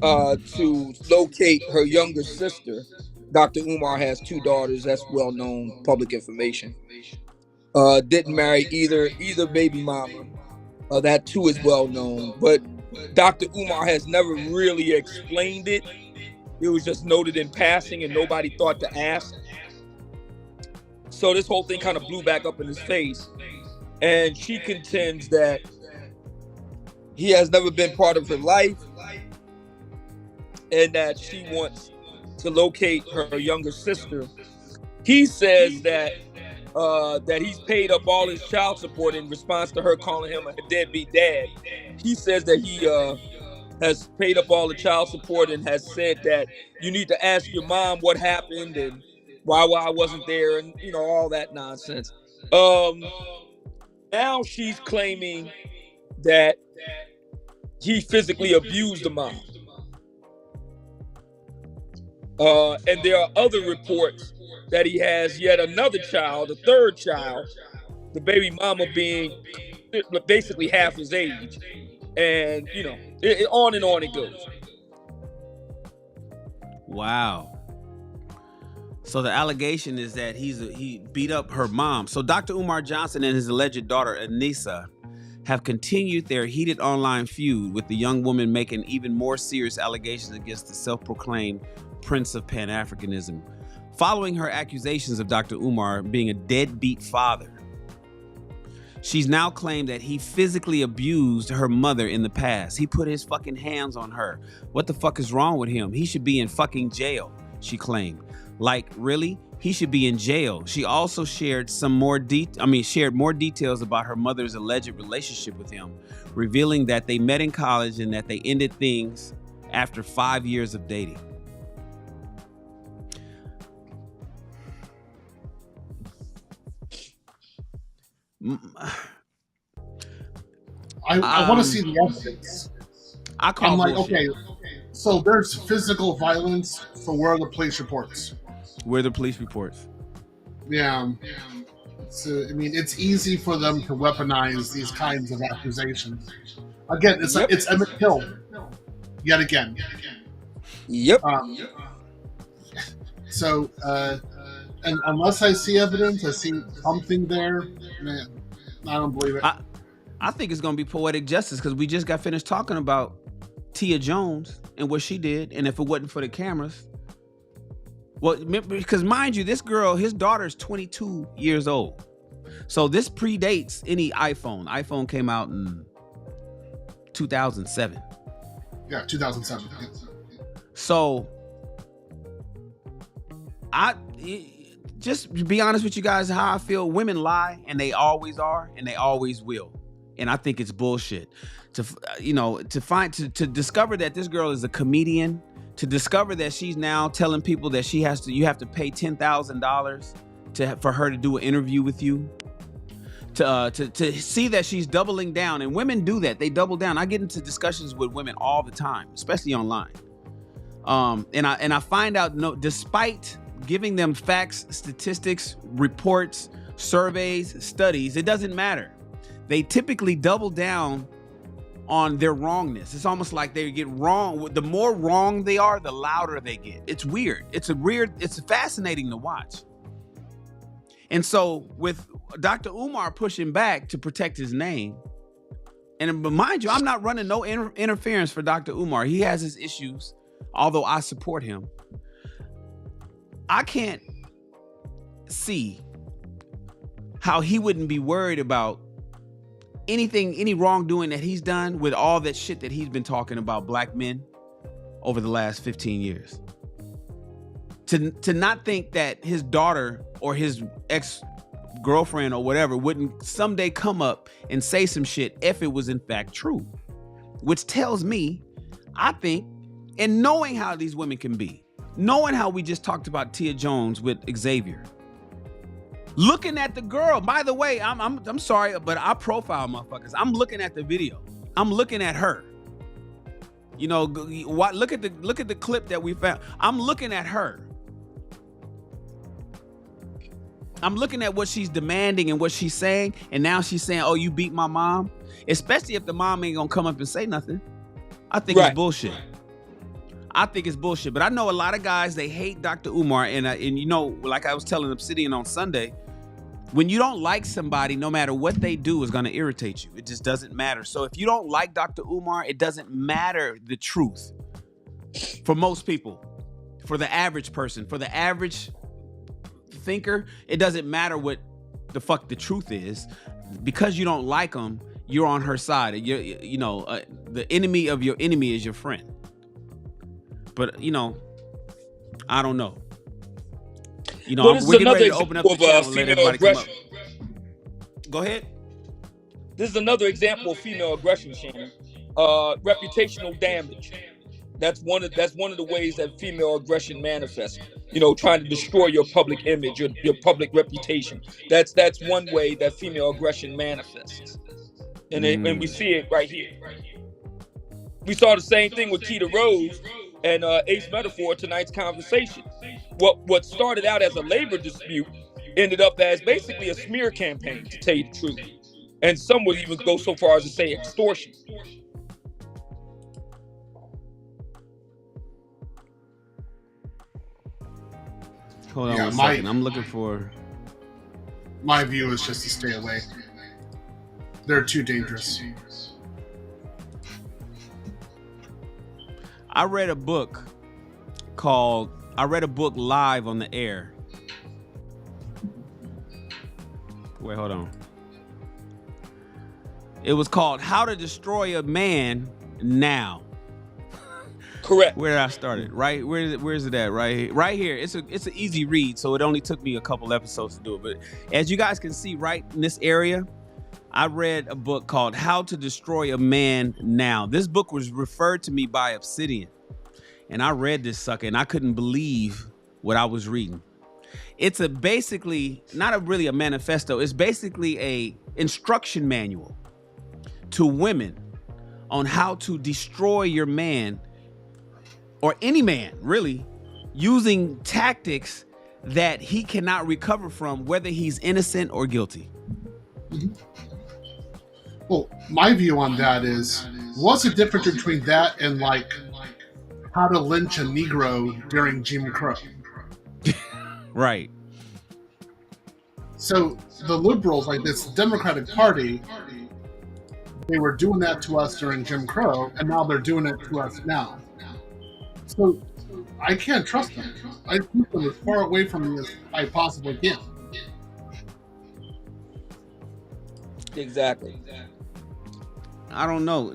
Speaker 3: to locate her younger sister. Dr. Umar has two daughters. That's well-known public information. Didn't marry either baby mama. That too is well-known. But Dr. Umar has never really explained it. It was just noted in passing, and nobody thought to ask. So this whole thing kind of blew back up in his face. And she contends that he has never been part of her life, and that she wants to locate her younger sister. He says that he's paid up all his child support in response to her calling him a deadbeat dad. He says that he has paid up all the child support and has said that you need to ask your mom what happened and why I wasn't there, and all that nonsense. Now she's claiming that he physically abused the mom. And there are other reports that he has yet another child, a third child, the baby mama being basically half his age. And, on and on it goes.
Speaker 2: Wow. So the allegation is that he beat up her mom. So Dr. Umar Johnson and his alleged daughter, Anissa, have continued their heated online feud, with the young woman making even more serious allegations against the self-proclaimed Prince of Pan-Africanism, following her accusations of Dr. Umar being a deadbeat father. She's now claimed that he physically abused her mother in the past. He put his fucking hands on her. What the fuck is wrong with him? He should be in fucking jail. she claimed. Like, really? He should be in jail. She also shared more details about her mother's alleged relationship with him, revealing that they met in college and that they ended things after 5 years of dating.
Speaker 4: I want to see the evidence.
Speaker 2: I'm
Speaker 4: like,
Speaker 2: bullshit.
Speaker 4: okay, so there's physical violence, so where are the police reports?
Speaker 2: Where are the police reports?
Speaker 4: Yeah. So, I mean, it's easy for them to weaponize these kinds of accusations. Again, it's like, it's Emmett Till, yet again.
Speaker 3: Yep.
Speaker 4: So, and unless I see evidence, I see something there, man, I don't believe it.
Speaker 2: I think it's going to be poetic justice, because we just got finished talking about Tia Jones and what she did, and if it wasn't for the cameras. Well, because mind you, this girl, his daughter is 22 years old. So this predates any iPhone. iPhone came out in 2007.
Speaker 4: Yeah, 2007. Yeah.
Speaker 2: So just to be honest with you guys, how I feel, women lie, and they always are, and they always will. And I think it's bullshit to discover that this girl is a comedian, to discover that she's now telling people that you have to pay $10,000 for her to do an interview with you, to see that she's doubling down. And women do that. They double down. I get into discussions with women all the time, especially online. And I find out, despite giving them facts, statistics, reports, surveys, studies, it doesn't matter. They typically double down on their wrongness. It's almost like they get wrong. The more wrong they are, the louder they get. It's weird. It's fascinating to watch. And so with Dr. Umar pushing back to protect his name, and mind you, I'm not running no interference for Dr. Umar. He has his issues, although I support him. I can't see how he wouldn't be worried about any wrongdoing that he's done with all that shit that he's been talking about black men over the last 15 years. To not think that his daughter or his ex-girlfriend or whatever wouldn't someday come up and say some shit if it was in fact true. Which tells me, I think, and knowing how these women can be, knowing how we just talked about Tia Jones with Xavier, looking at the girl. By the way, I'm sorry, but I profile motherfuckers. I'm looking at the video. I'm looking at her. Look at the clip that we found. I'm looking at her. I'm looking at what she's demanding and what she's saying, and now she's saying, "Oh, you beat my mom," especially if the mom ain't gonna come up and say nothing. I think it's bullshit. I think it's bullshit. But I know a lot of guys, they hate Dr. Umar, and like I was telling Obsidian on Sunday, when you don't like somebody, no matter what they do is gonna irritate you. It just doesn't matter. So if you don't like Dr. Umar, it doesn't matter the truth. For most people, for the average person, for the average thinker, it doesn't matter what the fuck the truth is. Because you don't like them, you're on her side. The enemy of your enemy is your friend. But I don't know. We're getting ready to open up the chat and let everybody come up. Go ahead.
Speaker 3: This is another example of female aggression, Shannon. Reputational damage. That's one of the ways that female aggression manifests. Trying to destroy your public image, your public reputation. That's one way that female aggression manifests. And we see it right here. We saw the same thing with Keita Rose and Ace Metaphor tonight's conversation. What started out as a labor dispute ended up as basically a smear campaign, to tell you the truth. And some would even go so far as to say extortion.
Speaker 2: Hold on one second. I'm looking for...
Speaker 4: My view is just to stay away. They're too dangerous.
Speaker 2: I read a book live on the air. Wait, hold on. It was called How to Destroy a Man Now.
Speaker 3: Correct.
Speaker 2: Where did I start it? Right? Where is it at? Right here. It's an easy read, so it only took me a couple episodes to do it. But as you guys can see, right in this area, I read a book called How to Destroy a Man Now. This book was referred to me by Obsidian, and I read this sucker, and I couldn't believe what I was reading. It's basically not really a manifesto. It's basically a instruction manual to women on how to destroy your man, or any man really, using tactics that he cannot recover from, whether he's innocent or guilty.
Speaker 4: Mm-hmm. Well, my view on that is, what's the difference between that and like how to lynch a Negro during Jim Crow?
Speaker 2: Right.
Speaker 4: So the liberals, like this Democratic Party, they were doing that to us during Jim Crow, and now they're doing it to us now. So I can't trust them. I keep them as far away from me as I possibly can.
Speaker 3: Exactly.
Speaker 2: I don't know.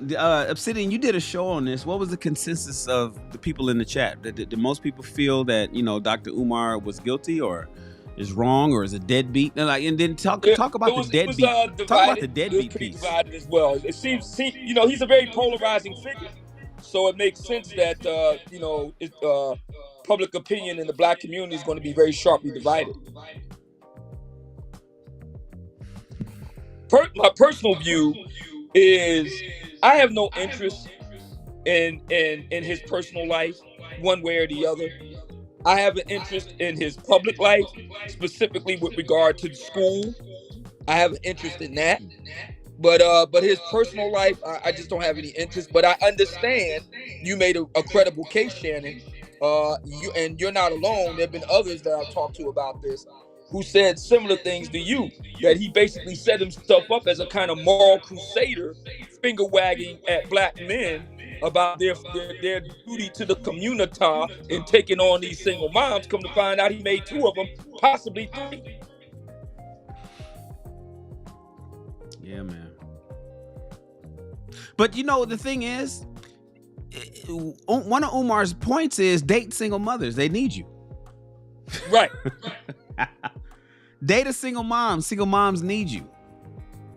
Speaker 2: Obsidian, you did a show on this. What was the consensus of the people in the chat? Did most people feel that, Dr. Umar was guilty, or is wrong, or is a deadbeat? And then talk about the deadbeat. Talk about the deadbeat piece.
Speaker 3: Divided as well. It seems, he's a very polarizing figure, so it makes sense that public opinion in the black community is going to be very sharply divided. My personal view is I have no interest in his personal life one way or the other. I have an interest in his public life, specifically with regard to the school. I have an interest in that. But his personal life, I just don't have any interest. But I understand you made a credible case, Shannon. You're not alone. There have been others that I've talked to about this who said similar things to you, that he basically set himself up as a kind of moral crusader, finger wagging at black men about their duty to the community in taking on these single moms. Come to find out, he made 2 of them, possibly 3.
Speaker 2: Yeah, man. But the thing is, one of Umar's points is date single mothers. They need you.
Speaker 3: Right.
Speaker 2: Date a single mom. Single moms need you.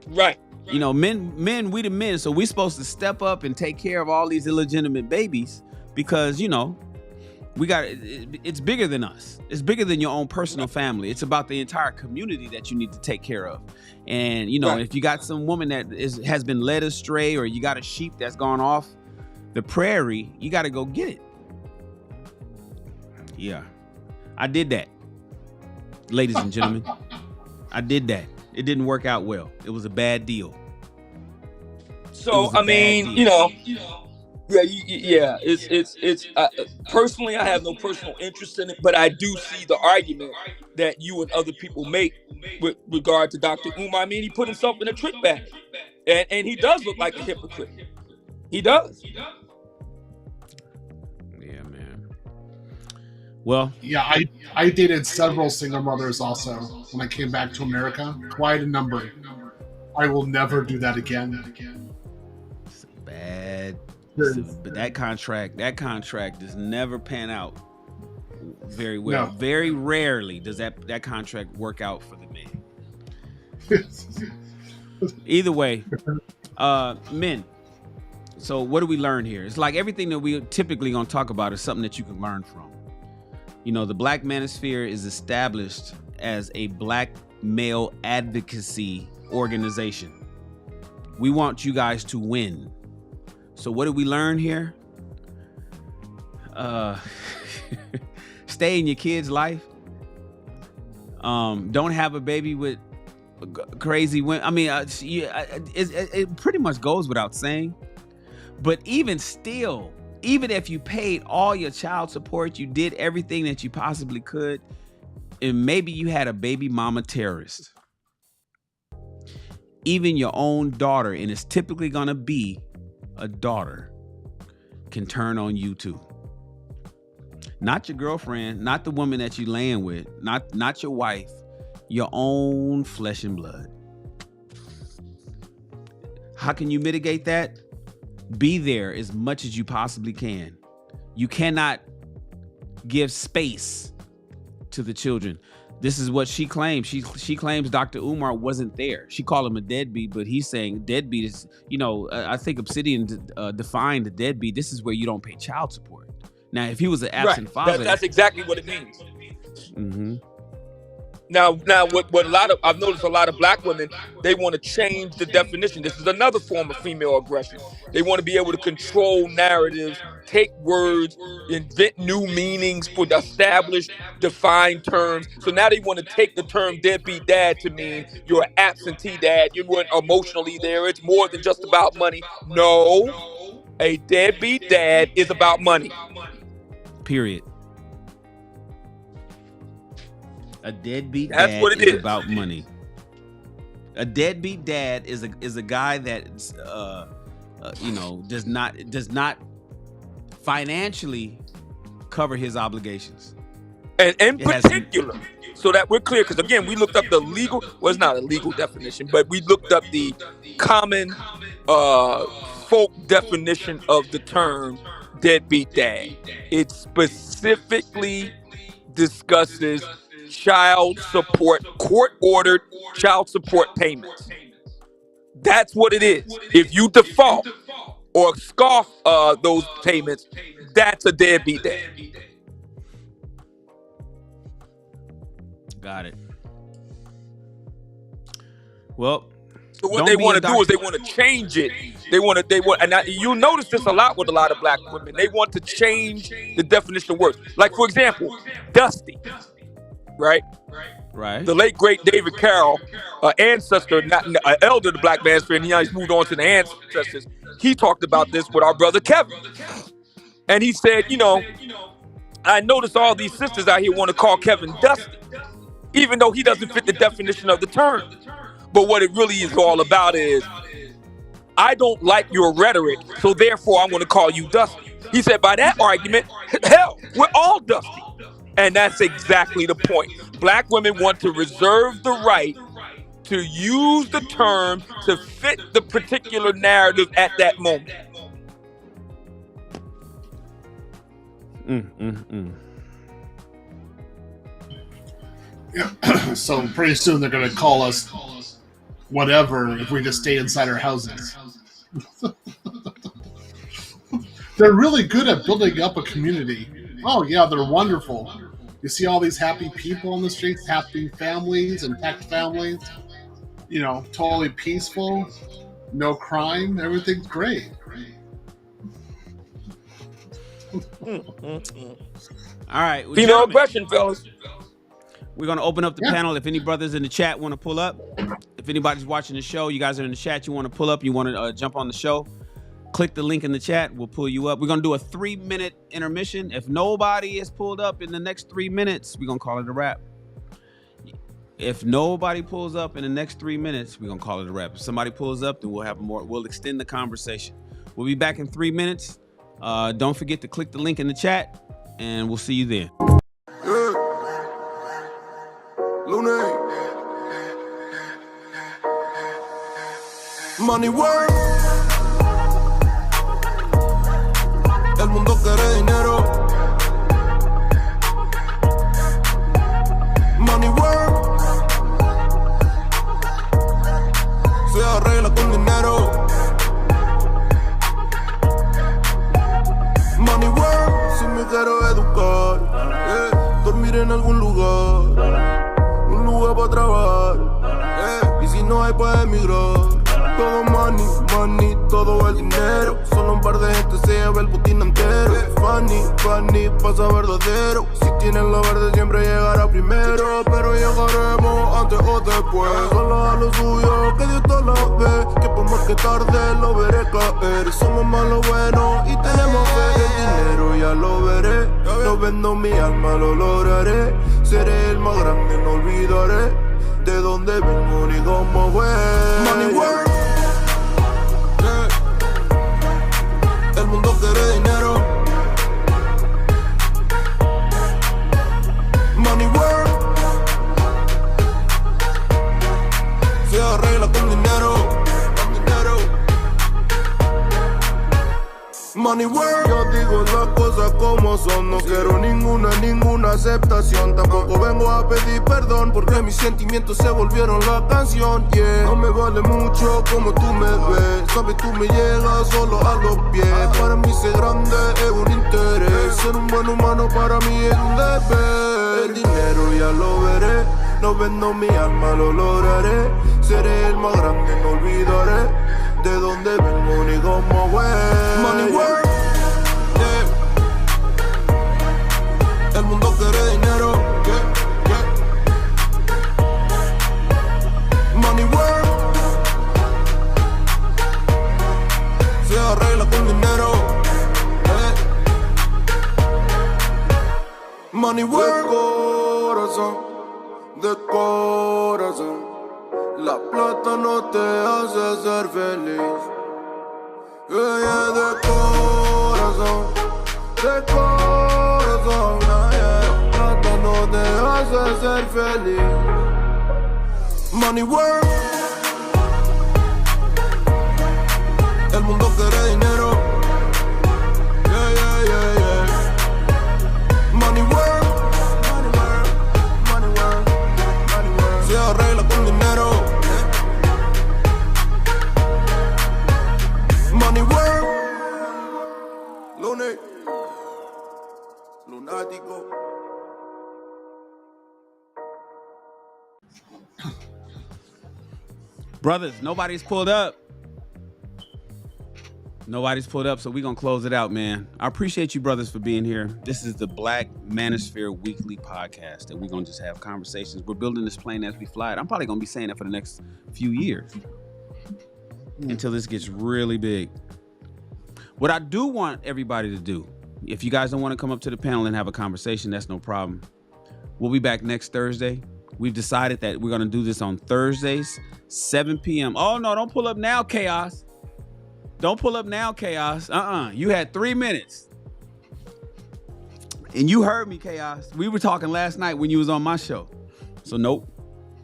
Speaker 3: Right.
Speaker 2: Men, we the men, so we're supposed to step up and take care of all these illegitimate babies because, it's bigger than us. It's bigger than your own personal family. It's about the entire community that you need to take care of. And,
Speaker 3: right.
Speaker 2: If you got some woman that has been led astray, or you got a sheep that's gone off the prairie, you got to go get it. Yeah, I did that. Ladies and gentlemen, I did that. It didn't work out well. It was a bad deal.
Speaker 3: So it's personally, I have no personal interest in it, but I do see the argument that you and other people make with regard to Dr. Umar. I mean, he put himself in a trick bag, and he does look like a hypocrite. He does.
Speaker 2: Yeah, man. Well,
Speaker 4: yeah, I dated several single mothers also when I came back to America. Quite a number. I will never do that again.
Speaker 2: It's bad. But that contract does never pan out very well. No. Very rarely does that contract work out for the man. Either way, men. So what do we learn here? It's like everything that we typically gonna talk about is something that you can learn from. The Black Manosphere is established as a black male advocacy organization. We want you guys to win. So what did we learn here? Stay in your kid's life. Don't have a baby with crazy women. I mean, it pretty much goes without saying. But even still, even if you paid all your child support, you did everything that you possibly could, and maybe you had a baby mama terrorist. Even your own daughter, and it's typically gonna be a daughter, can turn on you too. Not your girlfriend, not the woman that you laying with, not your wife, your own flesh and blood. How can you mitigate that? Be there as much as you possibly can. You cannot give space to the children. This is what she claims. She claims Dr. Umar wasn't there. She called him a deadbeat, but he's saying deadbeat is, I think Obsidian defined the deadbeat. This is where you don't pay child support. Now, if he was an absent father,
Speaker 3: that's exactly what it means.
Speaker 2: Mm-hmm.
Speaker 3: Now, what I've noticed a lot of black women, they want to change the definition. This is another form of female aggression. They want to be able to control narratives, take words, invent new meanings for established, defined terms. So now they want to take the term deadbeat dad to mean you're an absentee dad. You weren't emotionally there. It's more than just about money. No, a deadbeat dad is about money.
Speaker 2: Period. A deadbeat
Speaker 3: That's
Speaker 2: dad
Speaker 3: what it
Speaker 2: is
Speaker 3: is.
Speaker 2: about money. A deadbeat dad is a guy that does not financially cover his obligations.
Speaker 3: And in particular, so that we're clear, because again, we looked up the legal, well, it's not a legal definition, but we looked up the common folk definition of the term deadbeat dad. It specifically discusses child support, court-ordered child support payments. That's what it is. If you default or scoff those payments, that's a deadbeat dad.
Speaker 2: Got it. Well,
Speaker 3: so what they want to do is they want to change it. You'll notice this a lot with a lot of black women. They want to change the definition of words. Like, for example, dusty, right?
Speaker 2: Right.
Speaker 3: The late great David Carroll, ancestor, not elder of the black manosphere, and he's moved on to the ancestors. He talked about this with our brother Kevin, and he said, I notice all these sisters out here want to call Kevin dusty, even though he doesn't fit the definition of the term. But what it really is all about is, I don't like your rhetoric, so therefore I'm going to call you dusty. He said, by that argument, hell, we're all dusty. And that's exactly the point. Black women want to reserve the right to use the term to fit the particular narrative at that moment.
Speaker 4: Yeah. So pretty soon they're going to call us whatever if we just stay inside our houses. They're really good at building up a community. Oh yeah, they're wonderful. You see all these happy people on the streets, happy families, intact families, totally peaceful, no crime, everything's great.
Speaker 2: All right. Well,
Speaker 3: Female aggression, fellas.
Speaker 2: We're going to open up the panel. If any brothers in the chat want to pull up, if anybody's watching the show, you guys are in the chat, you want to pull up, you want to jump on the show, click the link in the chat. We'll pull you up. We're going to do a 3-minute intermission. If nobody is pulled up in the next 3 minutes, we're going to call it a wrap. If nobody pulls up in the next 3 minutes, we're going to call it a wrap. If somebody pulls up, then we'll extend the conversation. We'll be back in 3 minutes. Don't forget to click the link in the chat, and we'll see you then.
Speaker 6: Money work. El mundo quiere dinero. Money work. Se arregla con dinero. Money work. Si me quiero educar, dormir en algún lugar, un lugar para trabajar, y si no hay para emigrar. Todo money, money, todo el dinero. Solo un par de gente se lleva el botín entero. Funny, funny, pasa verdadero. Si tienes lo verde siempre llegará primero. Pero llegaremos antes o después. Solo a lo suyo, que Dios te la ve. Que por más que tarde lo veré caer. Somos más lo bueno y tenemos fe. El dinero ya lo veré. No vendo mi alma, lo lograré. Seré el más grande, no olvidaré de dónde vengo ni cómo fue. Money work. El mundo quiere dinero. Money work. Se arregla con dinero. Money world. Yo digo las cosas como son. No quiero ninguna aceptación. Tampoco vengo a pedir perdón porque mis sentimientos se volvieron la canción. Yeah, no me vale mucho como tú me ves. Sabes, tú me llegas solo a los pies. Para mí ser grande es un interés. Ser un buen humano para mí es un deber. El dinero ya lo veré. No vendo mi alma, lo lograré. Seré el más grande, no olvidaré de dónde vengo ni cómo voy. Money work, yeah. El mundo quiere dinero, yeah, yeah. Money work, se arregla con dinero, yeah. Money work, de corazón. La plata no te hace ser feliz. Yeah, de corazón, yeah. La plata no te hace ser feliz. Money work. El mundo quiere dinero. Yeah, yeah, yeah, yeah. Money work. Se arregla con dinero. Money work. Lunático.
Speaker 2: Brothers, nobody's pulled up. Nobody's pulled up, so we're going to close it out, man. I appreciate you brothers for being here. This is the Black Manosphere Weekly Podcast, and we're going to just have conversations. We're building this plane as we fly it. I'm probably going to be saying that for the next few years until this gets really big. What I do want everybody to do, if you guys don't want to come up to the panel and have a conversation, that's no problem. We'll be back next Thursday. We've decided that we're going to do this on Thursdays, 7 p.m. Oh, no, don't pull up now, Chaos. Don't pull up now, Chaos. You had 3 minutes. And you heard me, Chaos. We were talking last night when you was on my show. So nope.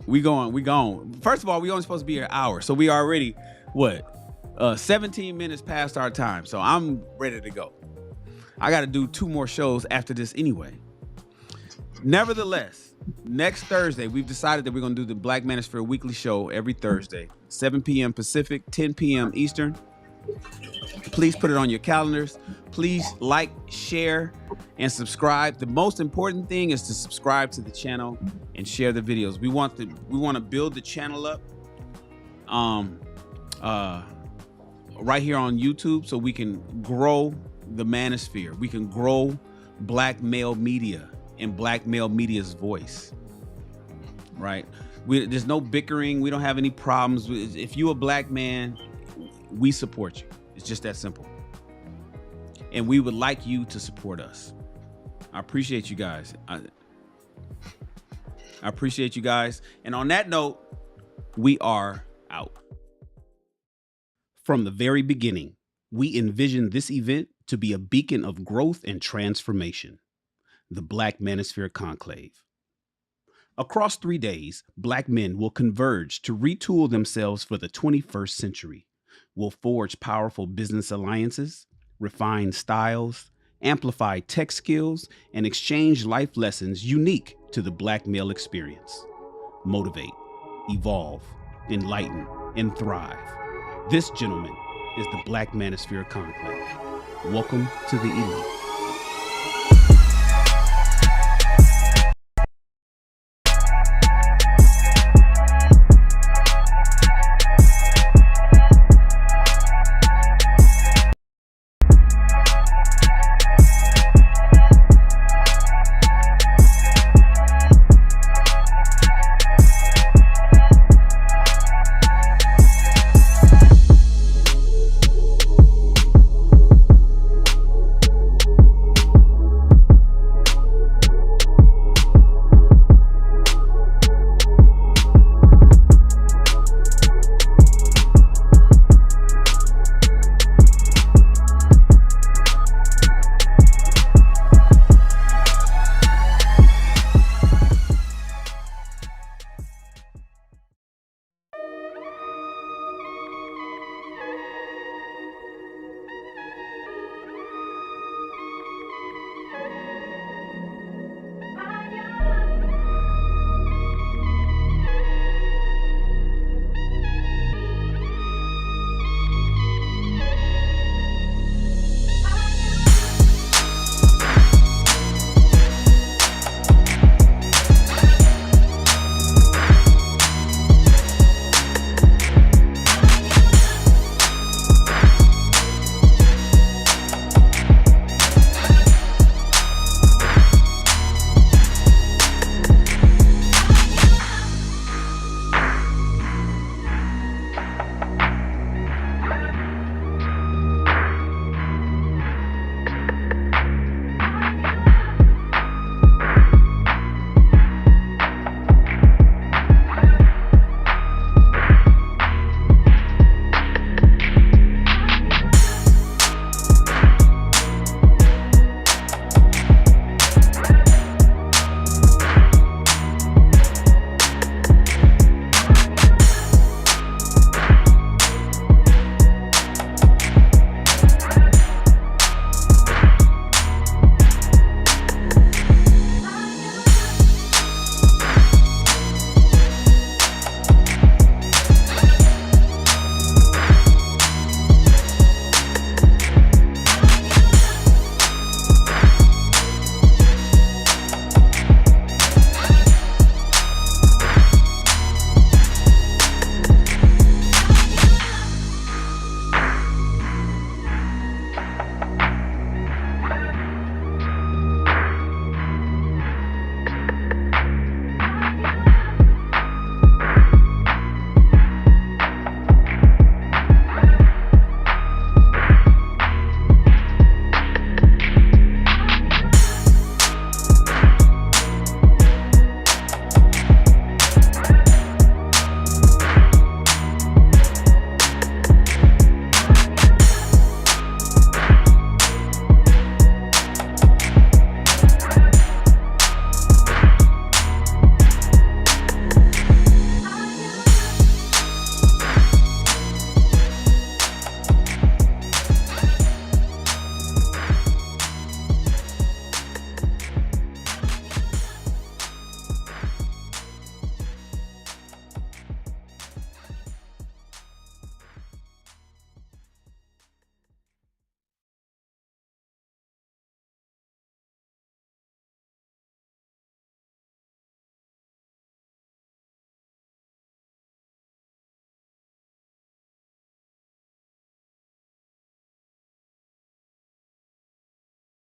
Speaker 2: We going. First of all, we only supposed to be here an hour. So we already, 17 minutes past our time. So I'm ready to go. I got to do 2 more shows after this anyway. Nevertheless, next Thursday, we've decided that we're going to do the Black Manosphere Weekly Show every Thursday, 7 p.m. Pacific, 10 p.m. Eastern. Please put it on your calendars. Please like, share, and subscribe. The most important thing is to subscribe to the channel and share the videos. We want to build the channel up right here on YouTube so we can grow the manosphere. We can grow Black male media and Black male media's voice. Right? There's no bickering. We don't have any problems. If you're a Black man, we support you. It's just that simple. And we would like you to support us. I appreciate you guys. I appreciate you guys. And on that note, we are out. From the very beginning, we envisioned this event to be a beacon of growth and transformation. The Black Manosphere Conclave. Across 3 days, Black men will converge to retool themselves for the 21st century. We'll forge powerful business alliances, refine styles, amplify tech skills, and exchange life lessons unique to the Black male experience. Motivate, evolve, enlighten, and thrive. This, gentlemen, is the Black Manosphere Conclave. Welcome to the elite.